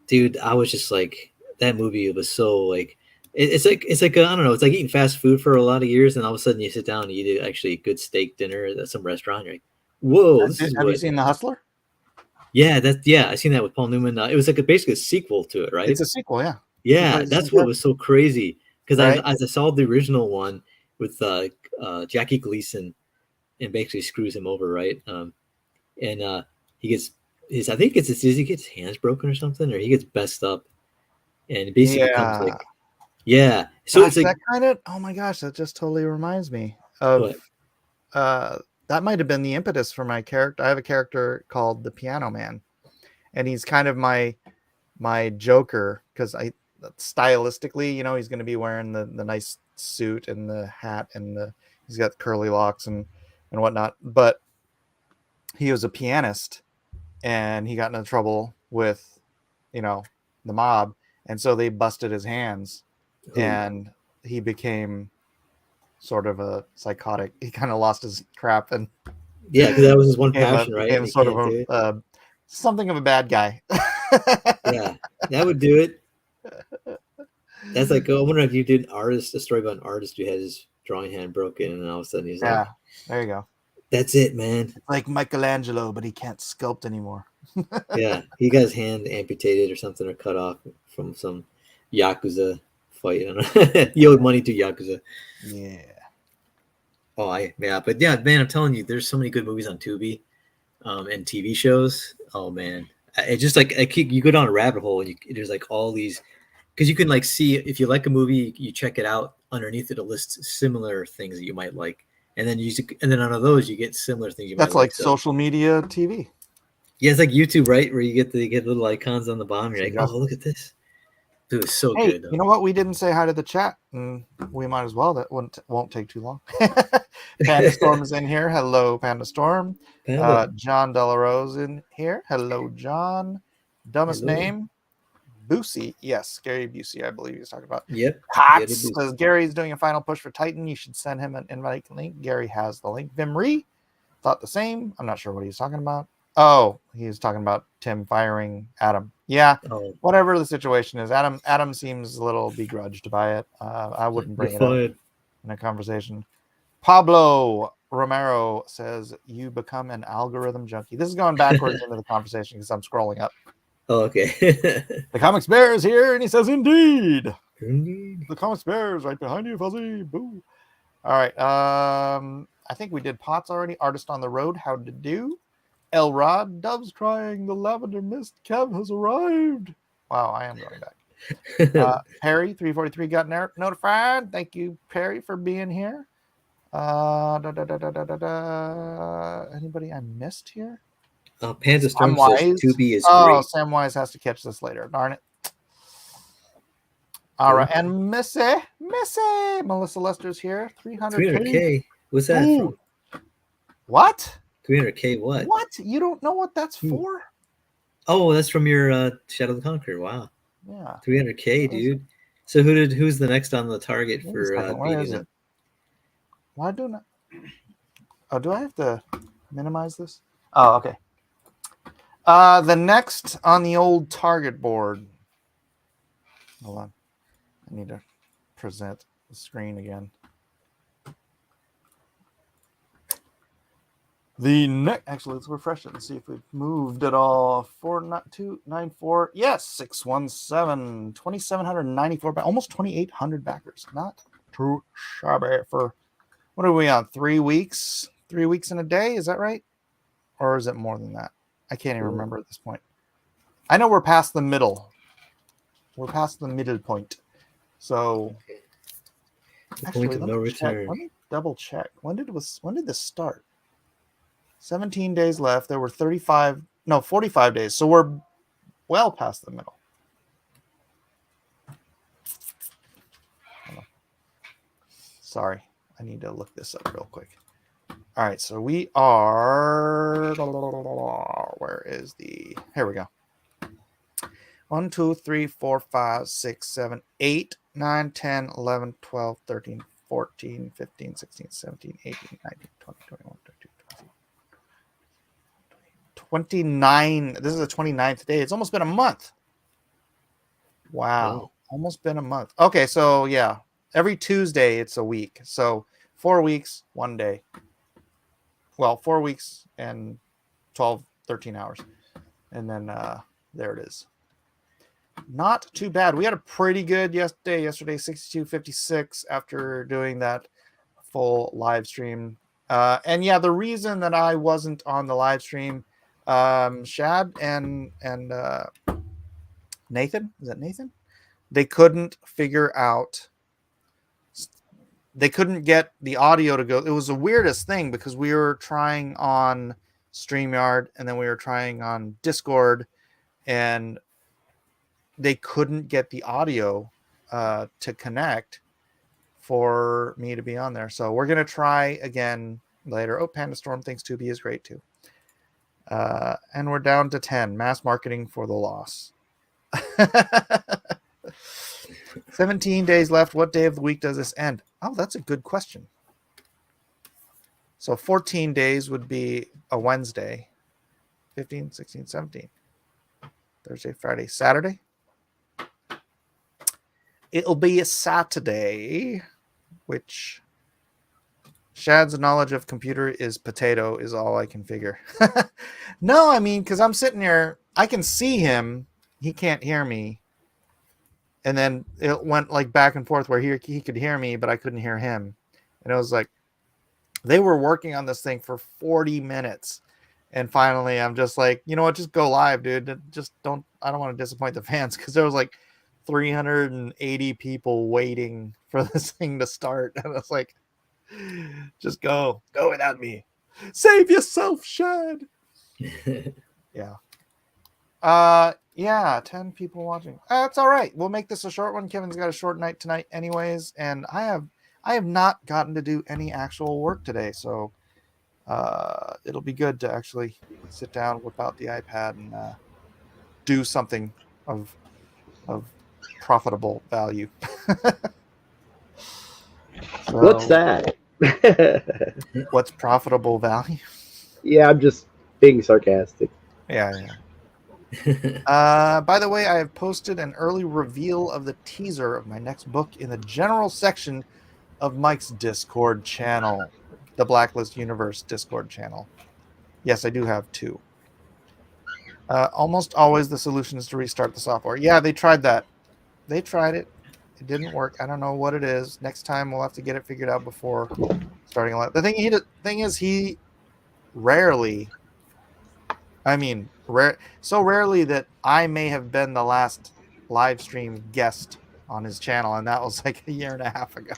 dude, I was just like, that movie was so like, it's like I don't know, it's like eating fast food for a lot of years, and all of a sudden you sit down and you eat actually a good steak dinner at some restaurant. You're like, whoa, have you seen The Hustler? Yeah, I seen that with Paul Newman. It was like basically a sequel to it, right? It's a sequel, yeah. Yeah, that's what was so crazy, because Right. I saw the original one with Jackie Gleason, and basically screws him over, right? And he gets I think does he get his hands broken or something, or he gets messed up, and it basically becomes like, yeah. So Gosh, it's like that kind of, oh my gosh, that just totally reminds me of that might have been the impetus for my character. I have a character called the Piano Man, and he's kind of my Joker, because stylistically, he's going to be wearing the nice suit and the hat, and he's got curly locks and whatnot. But he was a pianist, and he got into trouble with the mob, and so they busted his hands. And he became sort of a psychotic. He kind of lost his crap, and because that was his one passion, right? Became sort of something of a bad guy. Yeah, that would do it. That's like, I wonder if you did a story about an artist who had his drawing hand broken, and all of a sudden he's like, there you go. That's it, man. Like Michelangelo, but he can't sculpt anymore. Yeah, he got his hand amputated or something, or cut off from some Yakuza fight. I don't know. He owed money to Yakuza. Yeah. But yeah, man, I'm telling you, there's so many good movies on Tubi, and TV shows. Oh man, it just like you go down a rabbit hole, and there's like all these, because you can like see if you like a movie, you check it out. Underneath it, lists similar things that you might like, and then out of those you get similar things you might like. That's like social media TV. Yeah, it's like YouTube, right? Where you get little icons on the bottom. You're like, oh, look at this. Dude, it's so good. Though. You know what? We didn't say hi to the chat, and we might as well. That won't take too long. Panda Storm is in here. Hello, Panda Storm. John Delarose in here. Hello, John. Dumbest name? Busey. Yes, Gary Busey, I believe he's talking about. Yep. Hots says Gary's doing a final push for Titan. You should send him an invite link. Gary has the link. Vimri thought the same. I'm not sure what he's talking about. Oh, he's talking about Tim firing Adam. Yeah, whatever the situation is. Adam seems a little begrudged by it. I wouldn't bring it up in a conversation. Pablo Romero says, you become an algorithm junkie. This is going backwards into the conversation because I'm scrolling up. Oh, okay. The Comics Bear is here, and he says, indeed. The Comics Bear is right behind you, Fuzzy. Boo. All right. I think we did Potts already. Artist on the Road, how to do. Elrod, Doves Crying, the Lavender Mist, Kev has arrived. Wow, I am going back. Perry 343 got notified. Thank you, Perry, for being here. Anybody I missed here? Panda Storm says Samwise. 2B is Oh, great. Samwise has to catch this later. Darn it. All right, and Missy, Melissa Lester's here. 300K. What's that Ooh. from? What? 300K what? What? You don't know what that's for? Oh, that's from your Shadow of the Conqueror. Wow. Yeah. 300K, dude. So who's the next on the target for Where is beating it? Why don't I? Oh, do I have to minimize this? Oh, okay. The next on the old target board. Hold on. I need to present the screen again. The next, actually, let's refresh it and see if we've moved at all. 49294. Yes, 617. 2,794, almost 2,800 backers. Not too shabby for, what are we on? 3 weeks? 3 weeks in a day? Is that right? Or is it more than that? I can't even remember at this point. I know we're past the middle. We're past the middle point. So, actually, let me check. Let me double check. When did this start? 17 days left. There were 45 days. So we're well past the middle. Sorry, I need to look this up real quick. All right, so we are. Where is the? Here we go. 1, 2, 3, 4, 5, 6, 7, 8, 9, 10, 11, 12, 13, 14, 15, 16, 17, 18, 19, 20, 21, 22, 29. This is the 29th day. It's almost been a month. Wow. Almost been a month. Okay, so yeah, every Tuesday it's a week. So 4 weeks, 1 day. Well, 4 weeks and 12, 13 hours. And then there it is. Not too bad. We had a pretty good yesterday, 62.56 after doing that full live stream. And yeah, the reason that I wasn't on the live stream, Shad and Nathan, is that Nathan? They couldn't figure out, they couldn't get the audio to go. It was the weirdest thing because we were trying on StreamYard and then we were trying on Discord and they couldn't get the audio to connect for me to be on there. So we're going to try again later. Oh, Panda Storm thinks 2B is great too. And we're down to 10. Mass marketing for the loss. 17 days left. What day of the week does this end? Oh, that's a good question. So 14 days would be a Wednesday. 15, 16, 17. Thursday, Friday, Saturday. It'll be a Saturday, which Shad's knowledge of computer is potato is all I can figure. No, I mean, because I'm sitting here, I can see him. He can't hear me. And then it went like back and forth where he could hear me, but I couldn't hear him. And it was like, they were working on this thing for 40 minutes. And finally, I'm just like, you know what? Just go live, dude. I don't want to disappoint the fans because there was like 380 people waiting for this thing to start. And I was like, just go without me. Save yourself, Shad. Yeah. Yeah, 10 people watching. That's all right. We'll make this a short one. Kevin's got a short night tonight anyways, and I have not gotten to do any actual work today, so it'll be good to actually sit down, whip out the iPad, and do something of profitable value. So, what's that? What's profitable value? Yeah, I'm just being sarcastic. Yeah. By the way, I have posted an early reveal of the teaser of my next book in the general section of Mike's Discord channel, the Blacklist Universe Discord channel. Yes, I do have 2. Almost always the solution is to restart the software. Yeah, they tried that. They tried it. It didn't work. I don't know what it is. Next time we'll have to get it figured out before starting a live. The thing is, he rarely. I mean, so rarely that I may have been the last live stream guest on his channel, and that was like a year and a half ago.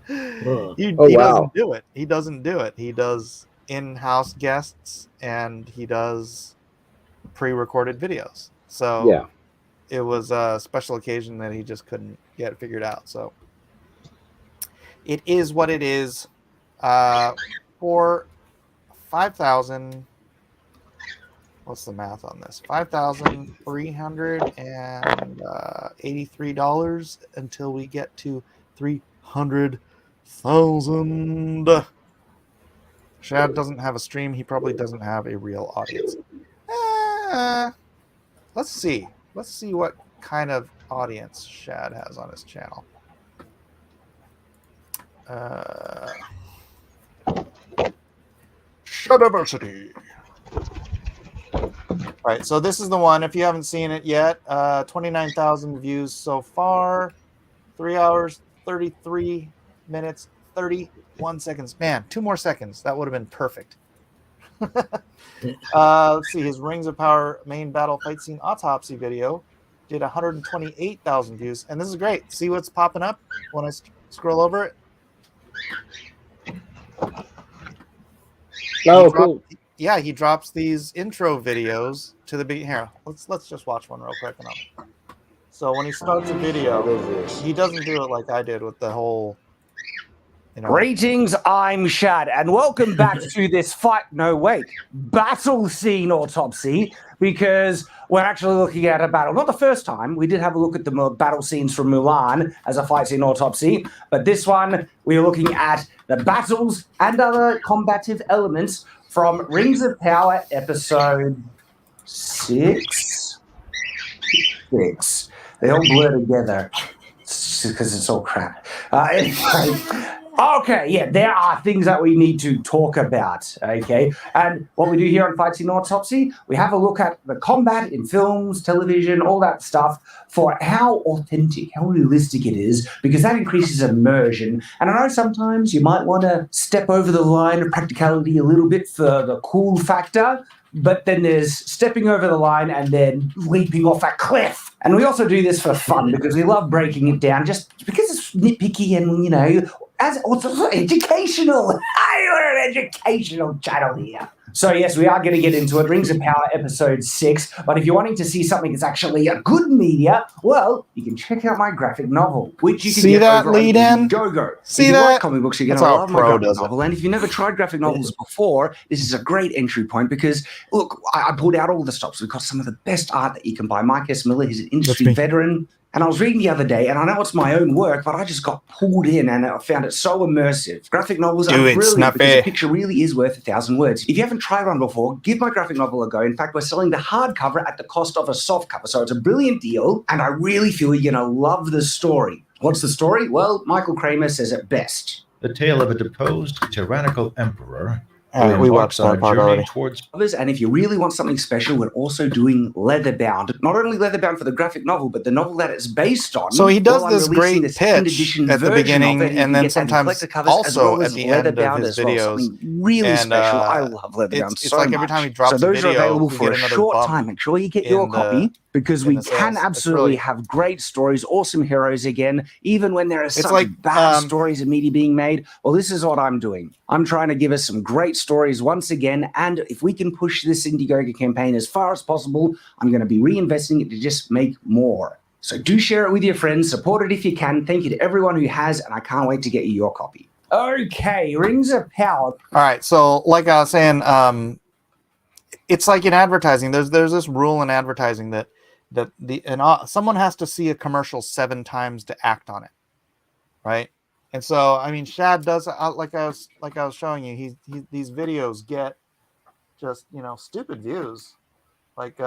He Oh, wow. doesn't do it. He doesn't do it. He does in-house guests and he does pre-recorded videos. So Yeah. it was a special occasion that he just couldn't get figured out. So it is what it is. For 5,000. What's the math on this? $5,383 until we get to 300,000. Shad doesn't have a stream. He probably doesn't have a real audience. Let's see. Let's see what kind of audience Shad has on his channel. Shadiversity. Right, so this is the one. If you haven't seen it yet, 29,000 views so far. 3 hours, 33 minutes, 31 seconds. Man, 2 more seconds. That would have been perfect. Let's see. His Rings of Power main battle fight scene autopsy video did 128,000 views. And this is great. See what's popping up when I scroll over it? Oh, cool. Yeah, he drops these intro videos to the beginning. Here, let's just watch one real quick. So when he starts a video, he doesn't do it like I did with the whole, Greetings, I'm Shad, and welcome back to this battle scene autopsy, because we're actually looking at a battle. Not the first time. We did have a look at the battle scenes from Mulan as a fight scene autopsy, but this one, we're looking at the battles and other combative elements from Rings of Power episode 6. They all blur together because it's all crap. Anyway, okay, yeah, there are things that we need to talk about, okay? And what we do here on Fight Scene Autopsy, we have a look at the combat in films, television, all that stuff, for how authentic, how realistic it is, because that increases immersion. And I know sometimes you might want to step over the line of practicality a little bit for the cool factor, but then there's stepping over the line and then leaping off a cliff. And we also do this for fun because we love breaking it down just because it's nitpicky and, as also educational. We're an educational channel here. So yes, we are going to get into it. Rings of Power episode 6. But if you're wanting to see something that's actually a good media, well, you can check out my graphic novel, which you can See get that over lead on in? Indiegogo. See if you that? like comic books, you're going That's to how love my Pro graphic does it. novel. And if you've never tried graphic novels before, this is a great entry point because, look, I pulled out all the stops. We've got some of the best art that you can buy. Mike S. Miller, he's an industry veteran. And I was reading the other day, and I know it's my own work, but I just got pulled in, and I found it so immersive. Graphic novels are brilliant because a picture really is worth 1,000 words. If you haven't tried one before, give my graphic novel a go. In fact, we're selling the hardcover at the cost of a softcover, so it's a brilliant deal, and I really feel you're going to love the story. What's the story? Well, Michael Kramer says it best. The tale of a deposed, tyrannical emperor. We watched that part already. And if you really want something special, we're also doing leatherbound. Not only leatherbound for the graphic novel, but the novel that it's based on. So he does this great pitch at the beginning, and then sometimes also at the end of his videos. Really special. I love leatherbound It's like every time he drops a video, video, are available we for get a another short bump time. Make sure you get your copy. Because we can absolutely have great stories, awesome heroes again, even when there are such bad stories of media being made. Well, this is what I'm doing. I'm trying to give us some great stories once again, and if we can push this Indiegogo campaign as far as possible, I'm going to be reinvesting it to just make more. So do share it with your friends, support it if you can. Thank you to everyone who has, and I can't wait to get you your copy. Okay, Rings of Power. All right, so like I was saying, it's like in advertising. There's this rule in advertising that someone has to see a commercial 7 times to act on it, right? And so I mean, Shad does like I was showing you. These videos get just stupid views. Like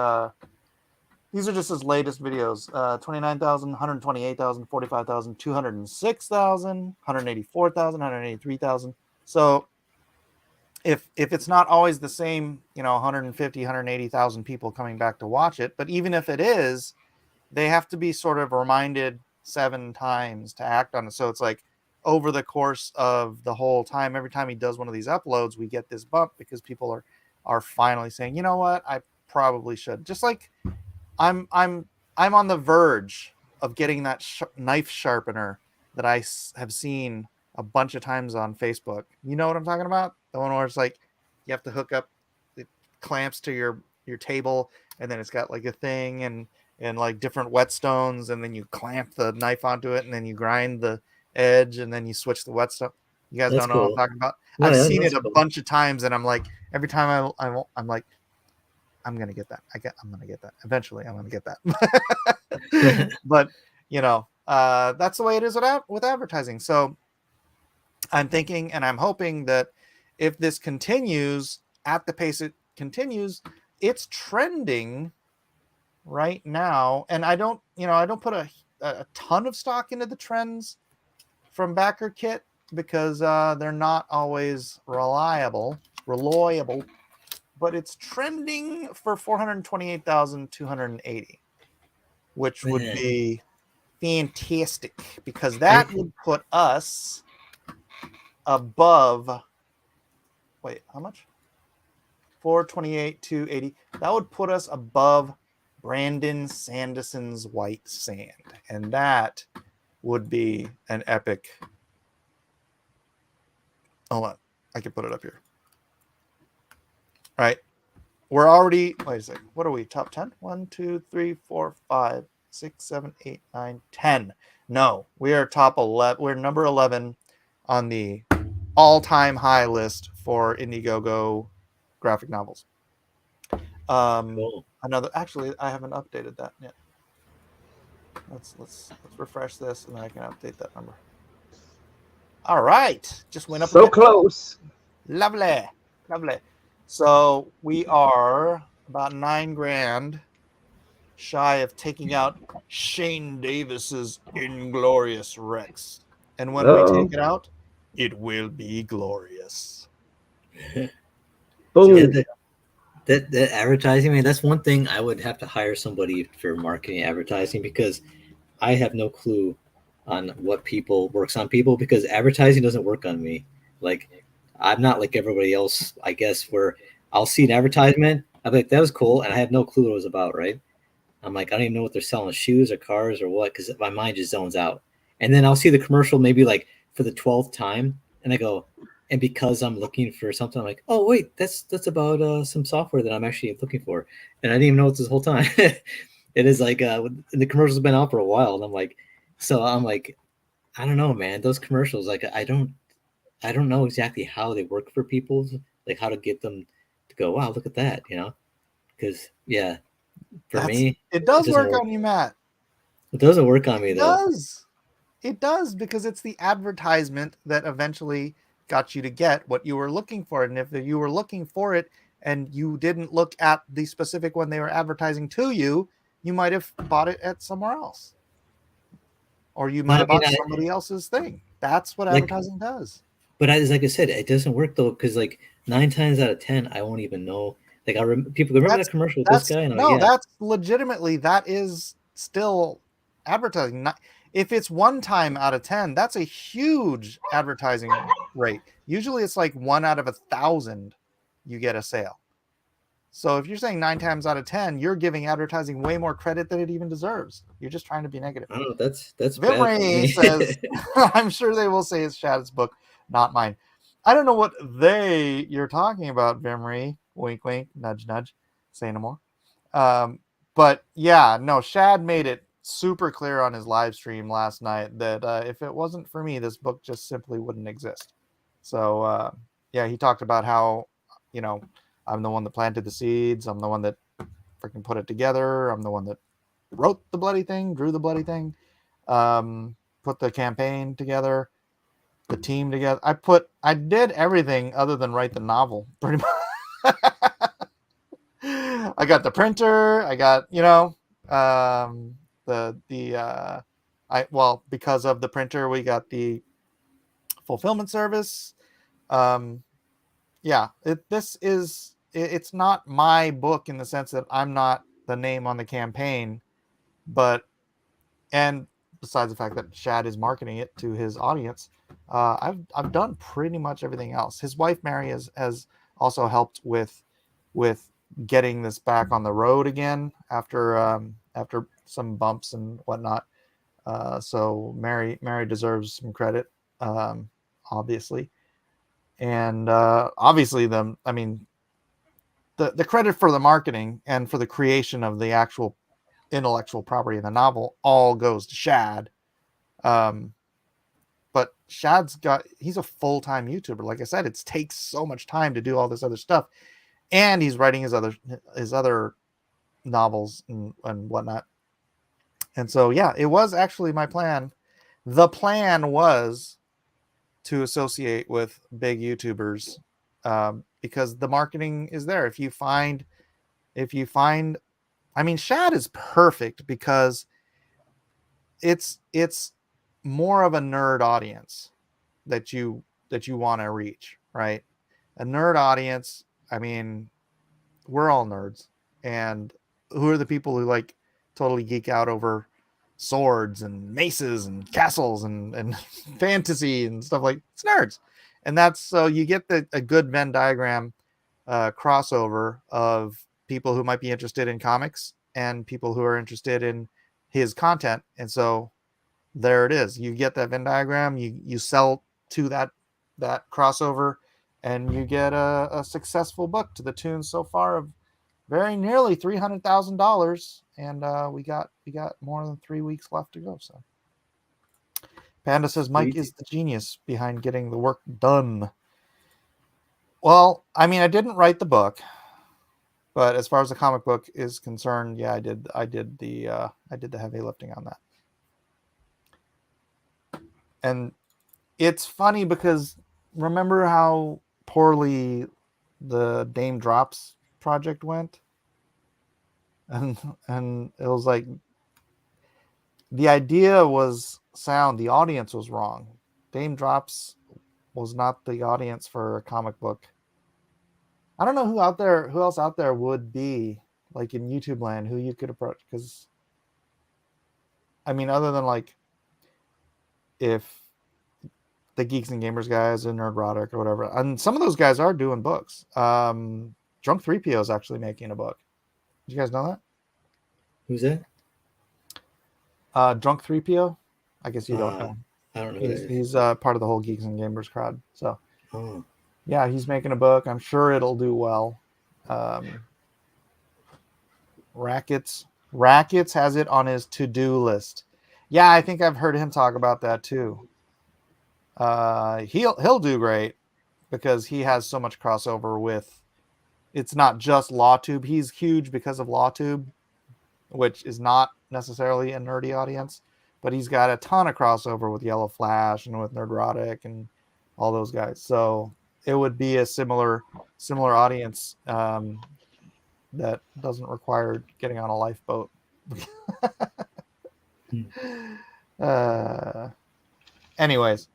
these are just his latest videos: 29,000, 128,000, 45,000, 206,000, 184,000, 183,000. So if it's not always the same, 150, 180,000 people coming back to watch it, but even if it is, they have to be sort of reminded 7 times to act on it. So it's like over the course of the whole time, every time he does one of these uploads, we get this bump because people are finally saying, you know what, I probably should. Just like I'm I'm on the verge of getting that knife sharpener that I have seen a bunch of times on Facebook. You know what I'm talking about? The one where it's like you have to hook up the clamps to your table, and then it's got like a thing and like different whetstones, and then you clamp the knife onto it, and then you grind the edge, and then you switch the whetstone. You guys That's don't know what I'm cool. talking about? No, I've yeah, seen it that's a cool. bunch of times, and I'm like, every time I'm like, I'm gonna get that. I'm gonna get that. Eventually, I'm gonna get that. But you know, that's the way it is with advertising. So I'm thinking and I'm hoping that if this continues at the pace it continues, it's trending right now. And I don't put a ton of stock into the trends from Backer Kit because they're not always reliable, but it's trending for 428,280, which would Man. be fantastic because that would put us above. Wait, how much? 428,280. That would put us above Brandon Sanderson's White Sand, and that would be an epic. Hold on, I can put it up here. All right, we're already. Wait a second. What are we? Top 10? 1, 2, 3, 4, 5, 6, 7, 8, 9, 10. No, we are top 11. We're number 11 on the all-time high list for Indiegogo graphic novels. Cool. Another. Actually, I haven't updated that yet. Let's refresh this, and then I can update that number. All right, just went up. So close. Lovely. So we are about $9,000 shy of taking out Shane Davis's Inglorious Rex, and when we take it out, it will be glorious. Boom. Yeah, that advertising, man, that's one thing I would have to hire somebody for marketing advertising because I have no clue on what works on people because advertising doesn't work on me. Like I'm not like everybody else, I guess, where I'll see an advertisement, I'm like, that was cool, and I have no clue what it was about, right? I'm like, I don't even know what they're selling, shoes or cars or what, because my mind just zones out. And then I'll see the commercial maybe like for the 12th time, and I go, and because I'm looking for something, I'm like, oh wait, that's about some software that I'm actually looking for, and I didn't even know it this whole time. It is like the commercial's been out for a while, and I'm like, I don't know, man. Those commercials, like, I don't know exactly how they work for people, like how to get them to go, wow, look at that, because for me, it does doesn't work on you, Matt. It doesn't work on me though. It does because it's the advertisement that eventually got you to get what you were looking for. And if you were looking for it and you didn't look at the specific one they were advertising to you, you might have bought it at somewhere else. Or you might have bought somebody else's thing. That's what advertising does. But like I said, it doesn't work though, because like 9 times out of 10, I won't even know. Like people remember that commercial with this guy? And that's legitimately, that is still advertising. If it's 1 time out of 10, that's a huge advertising rate. Usually it's like 1 out of 1,000 you get a sale. So if you're saying 9 times out of 10, you're giving advertising way more credit than it even deserves. You're just trying to be negative. I don't know. That's Vimray says, I'm sure they will say it's Shad's book, not mine. I don't know what you're talking about, Vimray. Wink, wink, nudge, nudge. Say no more. But yeah, no, Shad made it super clear on his live stream last night that if it wasn't for me, this book just simply wouldn't exist. So yeah, he talked about how, I'm the one that planted the seeds. I'm the one that freaking put it together. I'm the one that wrote the bloody thing, drew the bloody thing, put the campaign together, the team together. I did everything other than write the novel, pretty much. I got the printer. I got, because of the printer, we got the fulfillment service. It's not my book in the sense that I'm not the name on the campaign, and besides the fact that Shad is marketing it to his audience, I've done pretty much everything else. His wife Mary has also helped with getting this back on the road again after some bumps and whatnot. So Mary deserves some credit, obviously, and obviously the credit for the marketing and for the creation of the actual intellectual property in the novel all goes to Shad. But he's a full-time YouTuber. Like I said, it takes so much time to do all this other stuff, and he's writing his other novels and whatnot. And so, yeah, it was actually my plan. The plan was to associate with big YouTubers, because the marketing is there. If you find, I mean, Shad is perfect because it's more of a nerd audience that you want to reach, right? A nerd audience. I mean, we're all nerds, and who are the people who like totally geek out over swords and maces and castles and fantasy and stuff? Like, it's nerds. And that's so you get a good Venn diagram crossover of people who might be interested in comics and people who are interested in his content. And so there it is. You get that Venn diagram, you sell to that crossover, and you get a successful book to the tune so far of very nearly $300,000, and we got more than 3 weeks left to go. So Panda says Mike is the genius behind getting the work done. Well, I mean, I didn't write the book, but as far as the comic book is concerned, yeah, I did the heavy lifting on that. And it's funny because remember how poorly the Dame Drops project went? And it was like the idea was sound, the audience was wrong. Dame Drops was not the audience for a comic book. I don't know who else out there would be like in YouTube land who you could approach, because I mean, other than like if the Geeks and Gamers guys and Nerdrotic or whatever, and some of those guys are doing books. Drunk 3PO is actually making a book. Did you guys know that? Who's that? Drunk 3PO. I guess you don't know. I don't know. He's part of the whole Geeks and Gamers crowd. So, yeah, he's making a book. I'm sure it'll do well. Rackets has it on his to-do list. Yeah, I think I've heard him talk about that too. He'll do great because he has so much crossover with. It's not just LawTube. He's huge because of LawTube, which is not necessarily a nerdy audience, but he's got a ton of crossover with Yellow Flash and with Nerdrotic and all those guys. So it would be a similar audience that doesn't require getting on a lifeboat. Anyways.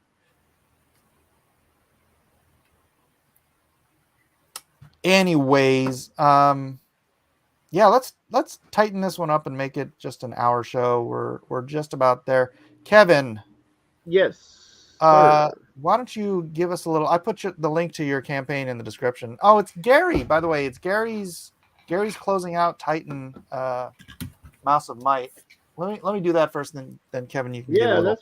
Yeah, let's tighten this one up and make it just an hour show. We're just about there. Kevin. Yes. Why don't you give us a little? I put the link to your campaign in the description. Oh, it's Gary. By the way, it's Gary's closing out Titan Mouse of Might. Let me do that first, then Kevin, you can give a little.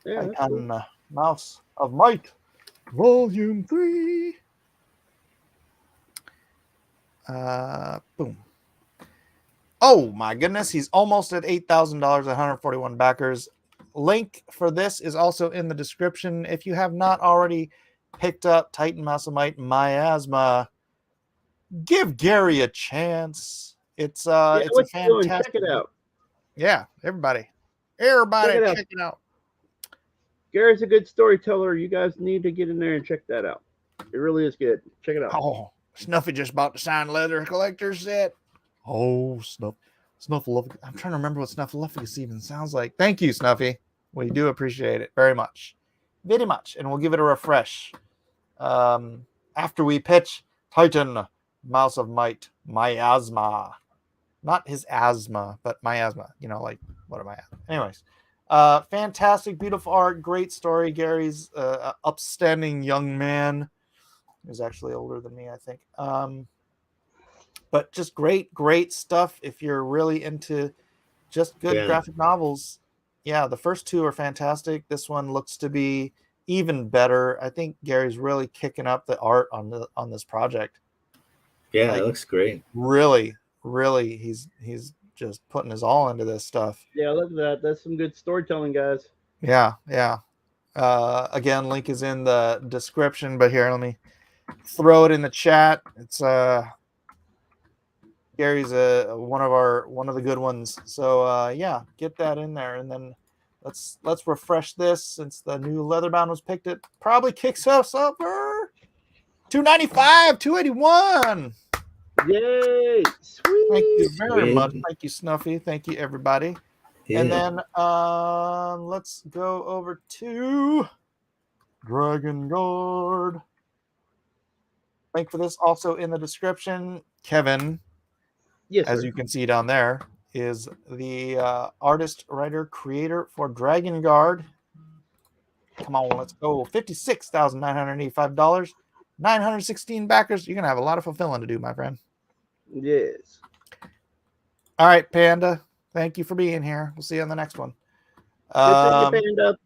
Titan Mouse of Might, Volume 3. Boom. Oh my goodness, he's almost at $8,000, 141 backers. Link for this is also in the description. If you have not already picked up Titan Mouse of Might Miasma, give Gary a chance. It's a fantastic. Check it out. Yeah, everybody check it out. Gary's a good storyteller. You guys need to get in there and check that out. It really is good. Check it out. Oh, Snuffy just bought the signed leather collector set. Oh, Snuffleupagus. I'm trying to remember what Snuffleupagus even sounds like. Thank you, Snuffy. We do appreciate it very much. Very much. And we'll give it a refresh after we pitch Titan Mouse of Might Miasma. Not his asthma, but miasma. You know, like, what am I at? Anyways. Fantastic, beautiful art, great story. Gary's upstanding young man. He's actually older than me, I think. But just great stuff if you're really into just good Yeah. graphic novels. Yeah, the first two are fantastic. This one looks to be even better. I think Gary's really kicking up the art on this project. Yeah, Like, it looks great. Really, he's just putting his all into this stuff. Yeah, look at that. That's some good storytelling, guys. Yeah. Again, link is in the description, but here, let me throw it in the chat. It's Gary's one of the good ones. So yeah, get that in there, and then let's refresh this since the new leatherbound was picked. It probably kicks us up for $295, $281. Yay! Sweet. Thank you very Sweet. much. Thank you, Snuffy. Thank you, everybody. Yeah. And then let's go over to Dragon Guard. Link for this also in the description. Kevin, Yes, as sir. you can see down there, is the artist, writer, creator for Dragon Guard. Come on, let's go. $56,985. 916 backers. You're going to have a lot of fulfilling to do, my friend. Yes. All right, Panda. Thank you for being here. We'll see you on the next one. Good thing you Panda.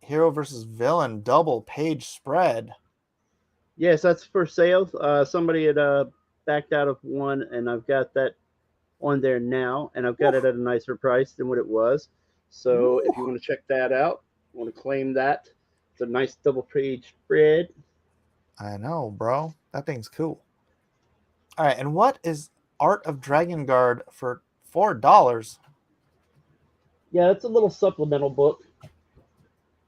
Hero versus Villain double page spread. Yes, that's for sale. Somebody had backed out of one, and I've got that on there now, and I've got it at a nicer price than what it was. So if you want to check that out, want to claim that, it's a nice double page spread. I know, bro. That thing's cool. All right, and what is Art of Dragon Guard for $4? Yeah, it's a little supplemental book.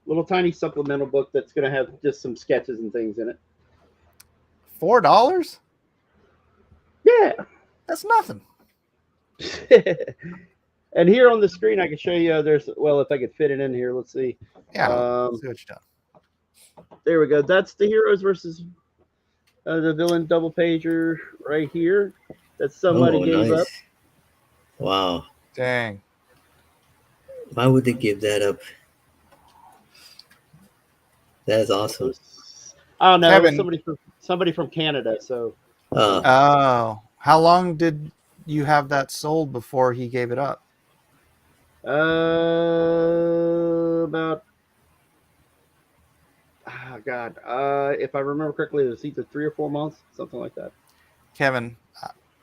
Little tiny supplemental book that's going to have just some sketches and things in it. $4? Yeah. That's nothing. And here on the screen, I can show you. There's if I could fit it in here. Let's see. Yeah. Let's see what you done. There we go. That's the heroes versus the villain double pager right here. That somebody gave up. Wow. Dang. Why would they give that up? That is awesome. I don't know. Kevin. Somebody from Canada. So. Oh, how long did you have that sold before he gave it up? About. Oh God. If I remember correctly, it was either 3 or 4 months, something like that. Kevin,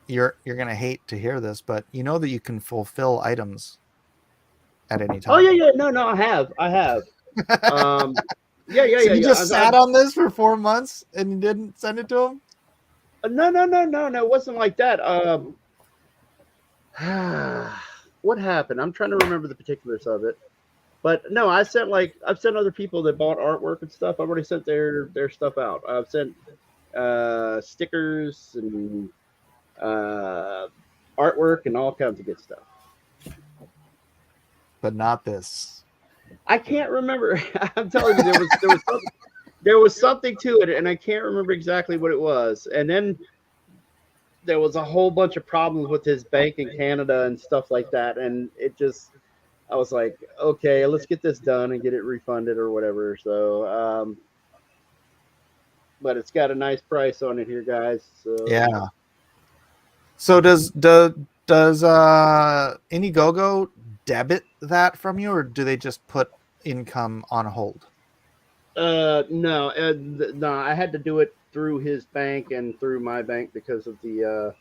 you're gonna hate to hear this, but you know that you can fulfill items at any time. Oh yeah. No, I have. Yeah. So you just sat on this for 4 months and you didn't send it to him? No. It wasn't like that. What happened? I'm trying to remember the particulars of it. But no, I've sent other people that bought artwork and stuff. I've already sent their stuff out. I've sent stickers and artwork and all kinds of good stuff. But not this. I can't remember. I'm telling you, there was something to it, and I can't remember exactly what it was. And then there was a whole bunch of problems with his bank in Canada and stuff like that. And I was like, okay, let's get this done and get it refunded or whatever. So, but it's got a nice price on it here, guys. So Yeah. So does Indiegogo debit that from you, or do they just put income on hold? No, I had to do it through his bank and through my bank because of the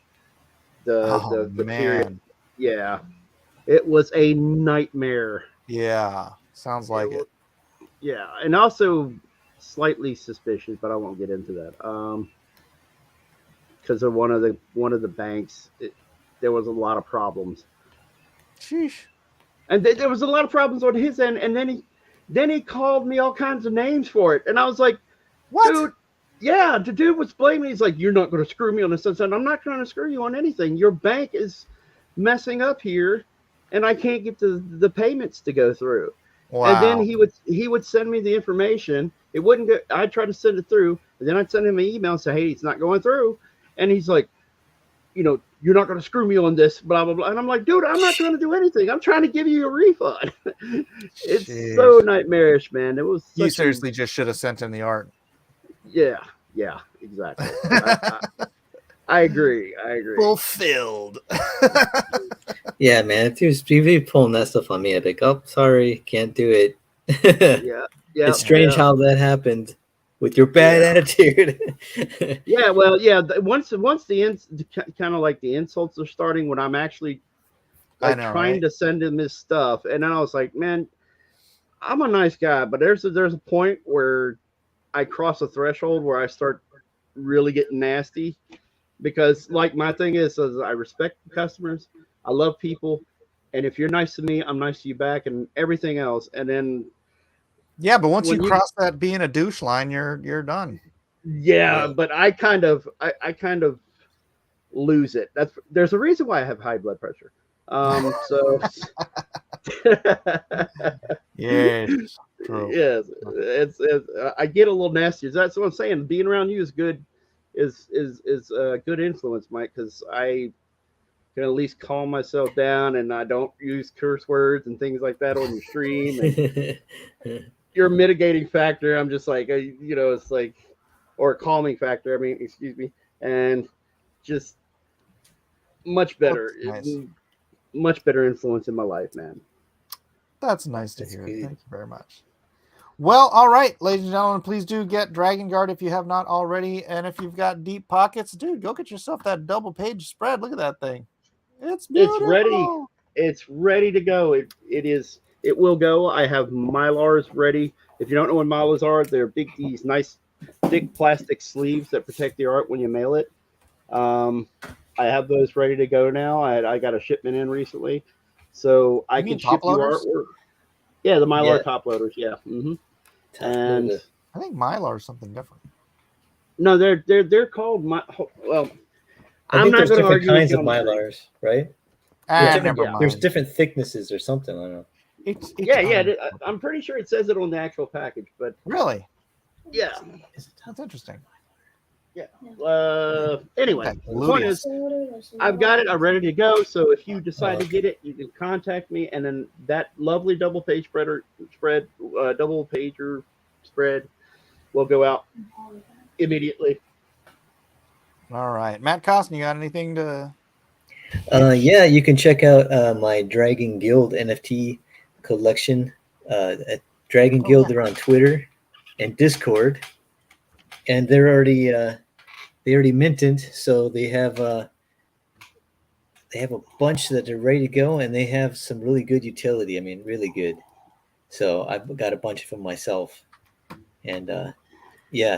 period. Yeah, it was a nightmare. Yeah, sounds like it. Yeah, and also slightly suspicious, but I won't get into that. Because of one of the banks, there was a lot of problems. Sheesh. And there was a lot of problems on his end, and then he called me all kinds of names for it, and I was like, "What, dude?" Yeah, the dude was blaming me. He's like, "You're not going to screw me on this." I said, "I'm not going to screw you on anything. Your bank is messing up here, and I can't get the payments to go through." Wow. And then he would send me the information. It wouldn't go. I'd try to send it through, and then I'd send him an email and say, "Hey, it's not going through," and he's like, "You're not going to screw me on this, blah, blah, blah." And I'm like, dude, I'm not trying to do anything. I'm trying to give you a refund. It's so nightmarish, man. It was. You seriously just should have sent him the art. Yeah, exactly. I agree. Fulfilled. Yeah, man. If you pulling that stuff on me, I'd be like, oh, sorry, can't do it. Yeah. Yeah. It's strange how that happened with your bad attitude. Yeah. Well, yeah. Once the kind of like the insults are starting, when I'm actually like trying to send him this stuff, and then I was like, man, I'm a nice guy, but there's a point where I cross a threshold where I start really getting nasty, because like my thing is I respect customers, I love people, and if you're nice to me, I'm nice to you back, and everything else. And then yeah, but once you cross that being a douche line, you're done. Yeah, but I kind of lose it. There's a reason why I have high blood pressure. So yes, true. Yes, it's I get a little nasty. That's what I'm saying. Being around you is good, is a good influence, Mike, because I can at least calm myself down, and I don't use curse words and things like that on your stream. And your mitigating factor, I'm just like, it's like, or a calming factor. I mean, excuse me, and just much better, much better influence in my life, man. That's nice to hear. Thank you very much. Well, all right, ladies and gentlemen, please do get Dragon Guard if you have not already. And if you've got deep pockets, dude, go get yourself that double page spread. Look at that thing. It's beautiful. It's ready. It's ready to go. It will go. I have Mylars ready. If you don't know what Mylars are, they're these nice, thick plastic sleeves that protect the art when you mail it. I have those ready to go now. I got a shipment in recently, so I can ship you artwork. Yeah, the Mylar top loaders. Yeah. Mm-hmm. And I think Mylar is something different. No, they're called well. I think there's different kinds of Mylars, right? There's different thicknesses or something. I don't know. I'm pretty sure it says it on the actual package, but really, yeah, that's interesting. Yeah. Anyway, the point is, I've got it. I'm ready to go. So if you decide to get it, you can contact me, and then that lovely double pager spread will go out immediately. All right, Matt Costin, you got anything to? Yeah, you can check out my Dragon Guild NFT collection at Dragon Guild. They're on Twitter and Discord, and they're already minted. So they have a bunch that are ready to go, and they have some really good utility. I mean, really good. So I've got a bunch of them myself, and they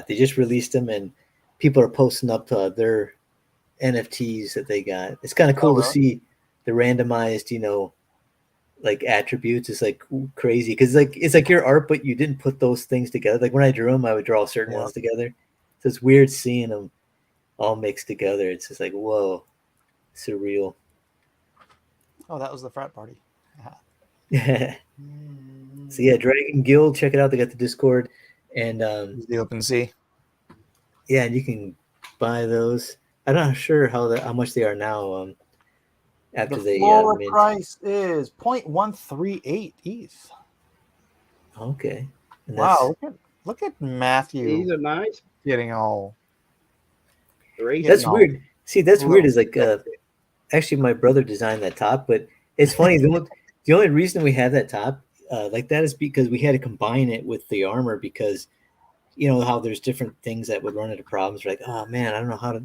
just released them, and people are posting up their NFTs that they got. It's kind of cool to see the randomized, like attributes. It's like crazy because it's like your art, but you didn't put those things together. Like when I drew them, I would draw certain ones together. So it's weird seeing them all mixed together. It's just like, whoa, surreal. Oh, that was the frat party. So yeah, Dragon Guild, check it out. They got the Discord and the OpenSea. Yeah, and you can buy those. I'm not sure how much they are now. After the floor price is 0.138 ETH. Okay. Wow, look at Matthew. These are nice. Getting all. That's weird. See, that's weird. Is like actually my brother designed that top, but it's funny. The only reason we have that top like that is because we had to combine it with the armor because how there's different things that would run into problems. We're like, oh man, I don't know how to.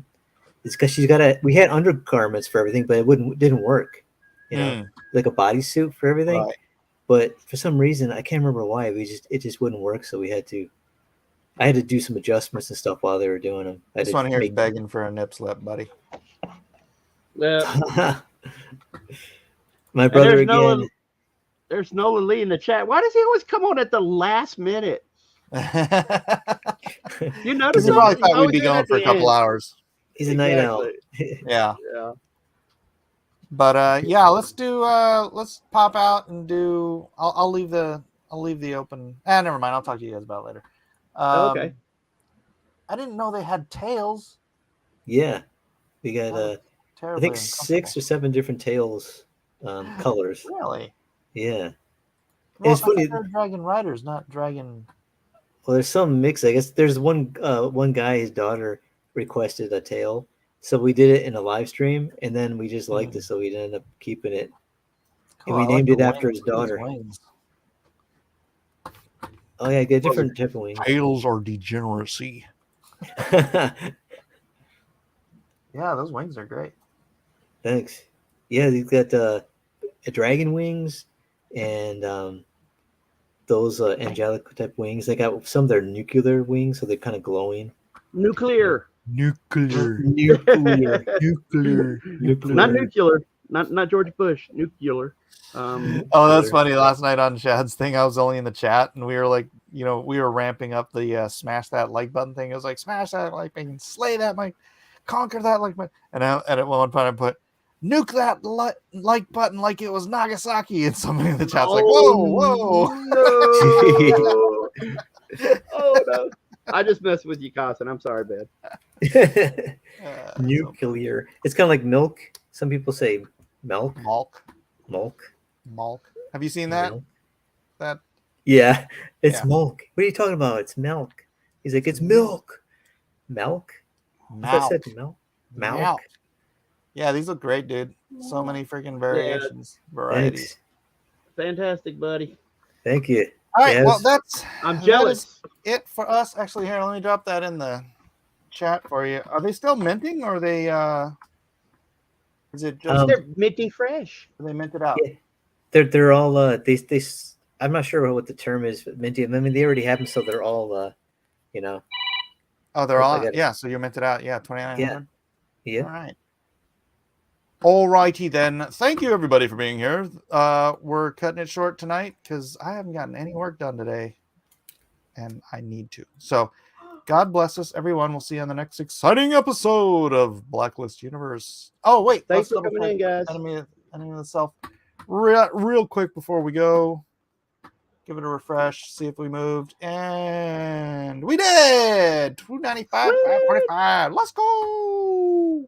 It's because we had undergarments for everything, but it didn't work. Like a bodysuit for everything. Right. But for some reason, I can't remember why. It just wouldn't work. So I had to do some adjustments and stuff while they were doing them. This one here is begging for a nip slip, buddy. Yeah. My brother again. There's Nolan Lee in the chat. Why does he always come on at the last minute? You notice? He probably thought we'd be going for a couple hours. He's a night owl. Yeah. But let's pop out and do. I'll leave the open. Never mind. I'll talk to you guys about it later. Okay. I didn't know they had tails. Yeah, we got I think 6 or 7 different tails colors. Really? Yeah. Well, it's funny. They're dragon riders, not dragon. Well, there's some mix. I guess there's one guy. His daughter requested a tail, So we did it in a live stream, and then we just liked it, so we ended up keeping it. Cool, And we I like named the it after wings. his Look at those daughter. wings. Oh yeah, get different type of wings. Tails are degeneracy. Yeah, those wings are great. Thanks. Yeah, he's got dragon wings and those angelic type wings. They got some of their nuclear wings, so they're kind of glowing. Nuclear. Nuclear. Nuclear. Nuclear. Not nuclear. Not George Bush. Nuclear. Oh, that's funny. Last night on Chad's thing, I was only in the chat, and we were like, we were ramping up the smash that like button thing. It was like, smash that like button, slay that like, conquer that like button. And at one point I put, nuke that like button like it was Nagasaki. And somebody in the chat's like, whoa. No. Oh, no. I just messed with you, Carson. I'm sorry, man. Nuclear. It's kind of like milk. Some people say milk. Milk. Have you seen that? Milk. That? Yeah, it's Yeah. milk. What are you talking about? It's milk. He's like, it's milk. Milk? I said milk. Milk. Yeah, these look great, dude. So many freaking variations, varieties. Thanks. Fantastic, buddy. Thank you. All right, Yes. well, I'm jealous. That is it for us. Actually, here, let me drop that in the chat for you. Are they still minting, or are they? Is it just They're minty fresh? are they minted out? Yeah. They're all they I'm not sure what the term is, but minty. I mean, they already have them, so they're all Oh, they're I all got it. yeah. So you're minted out, yeah. 2,900. Yeah. All right. All righty then. Thank you everybody for being here. We're cutting it short tonight because I haven't gotten any work done today, and I need to. So, God bless us, everyone. We'll see you on the next exciting episode of Blacklist Universe. Oh wait, Thanks for double coming in, check guys. Enemy of the Self. Real quick before we go, give it a refresh. See if we moved, and we did. 295, 545. Let's go.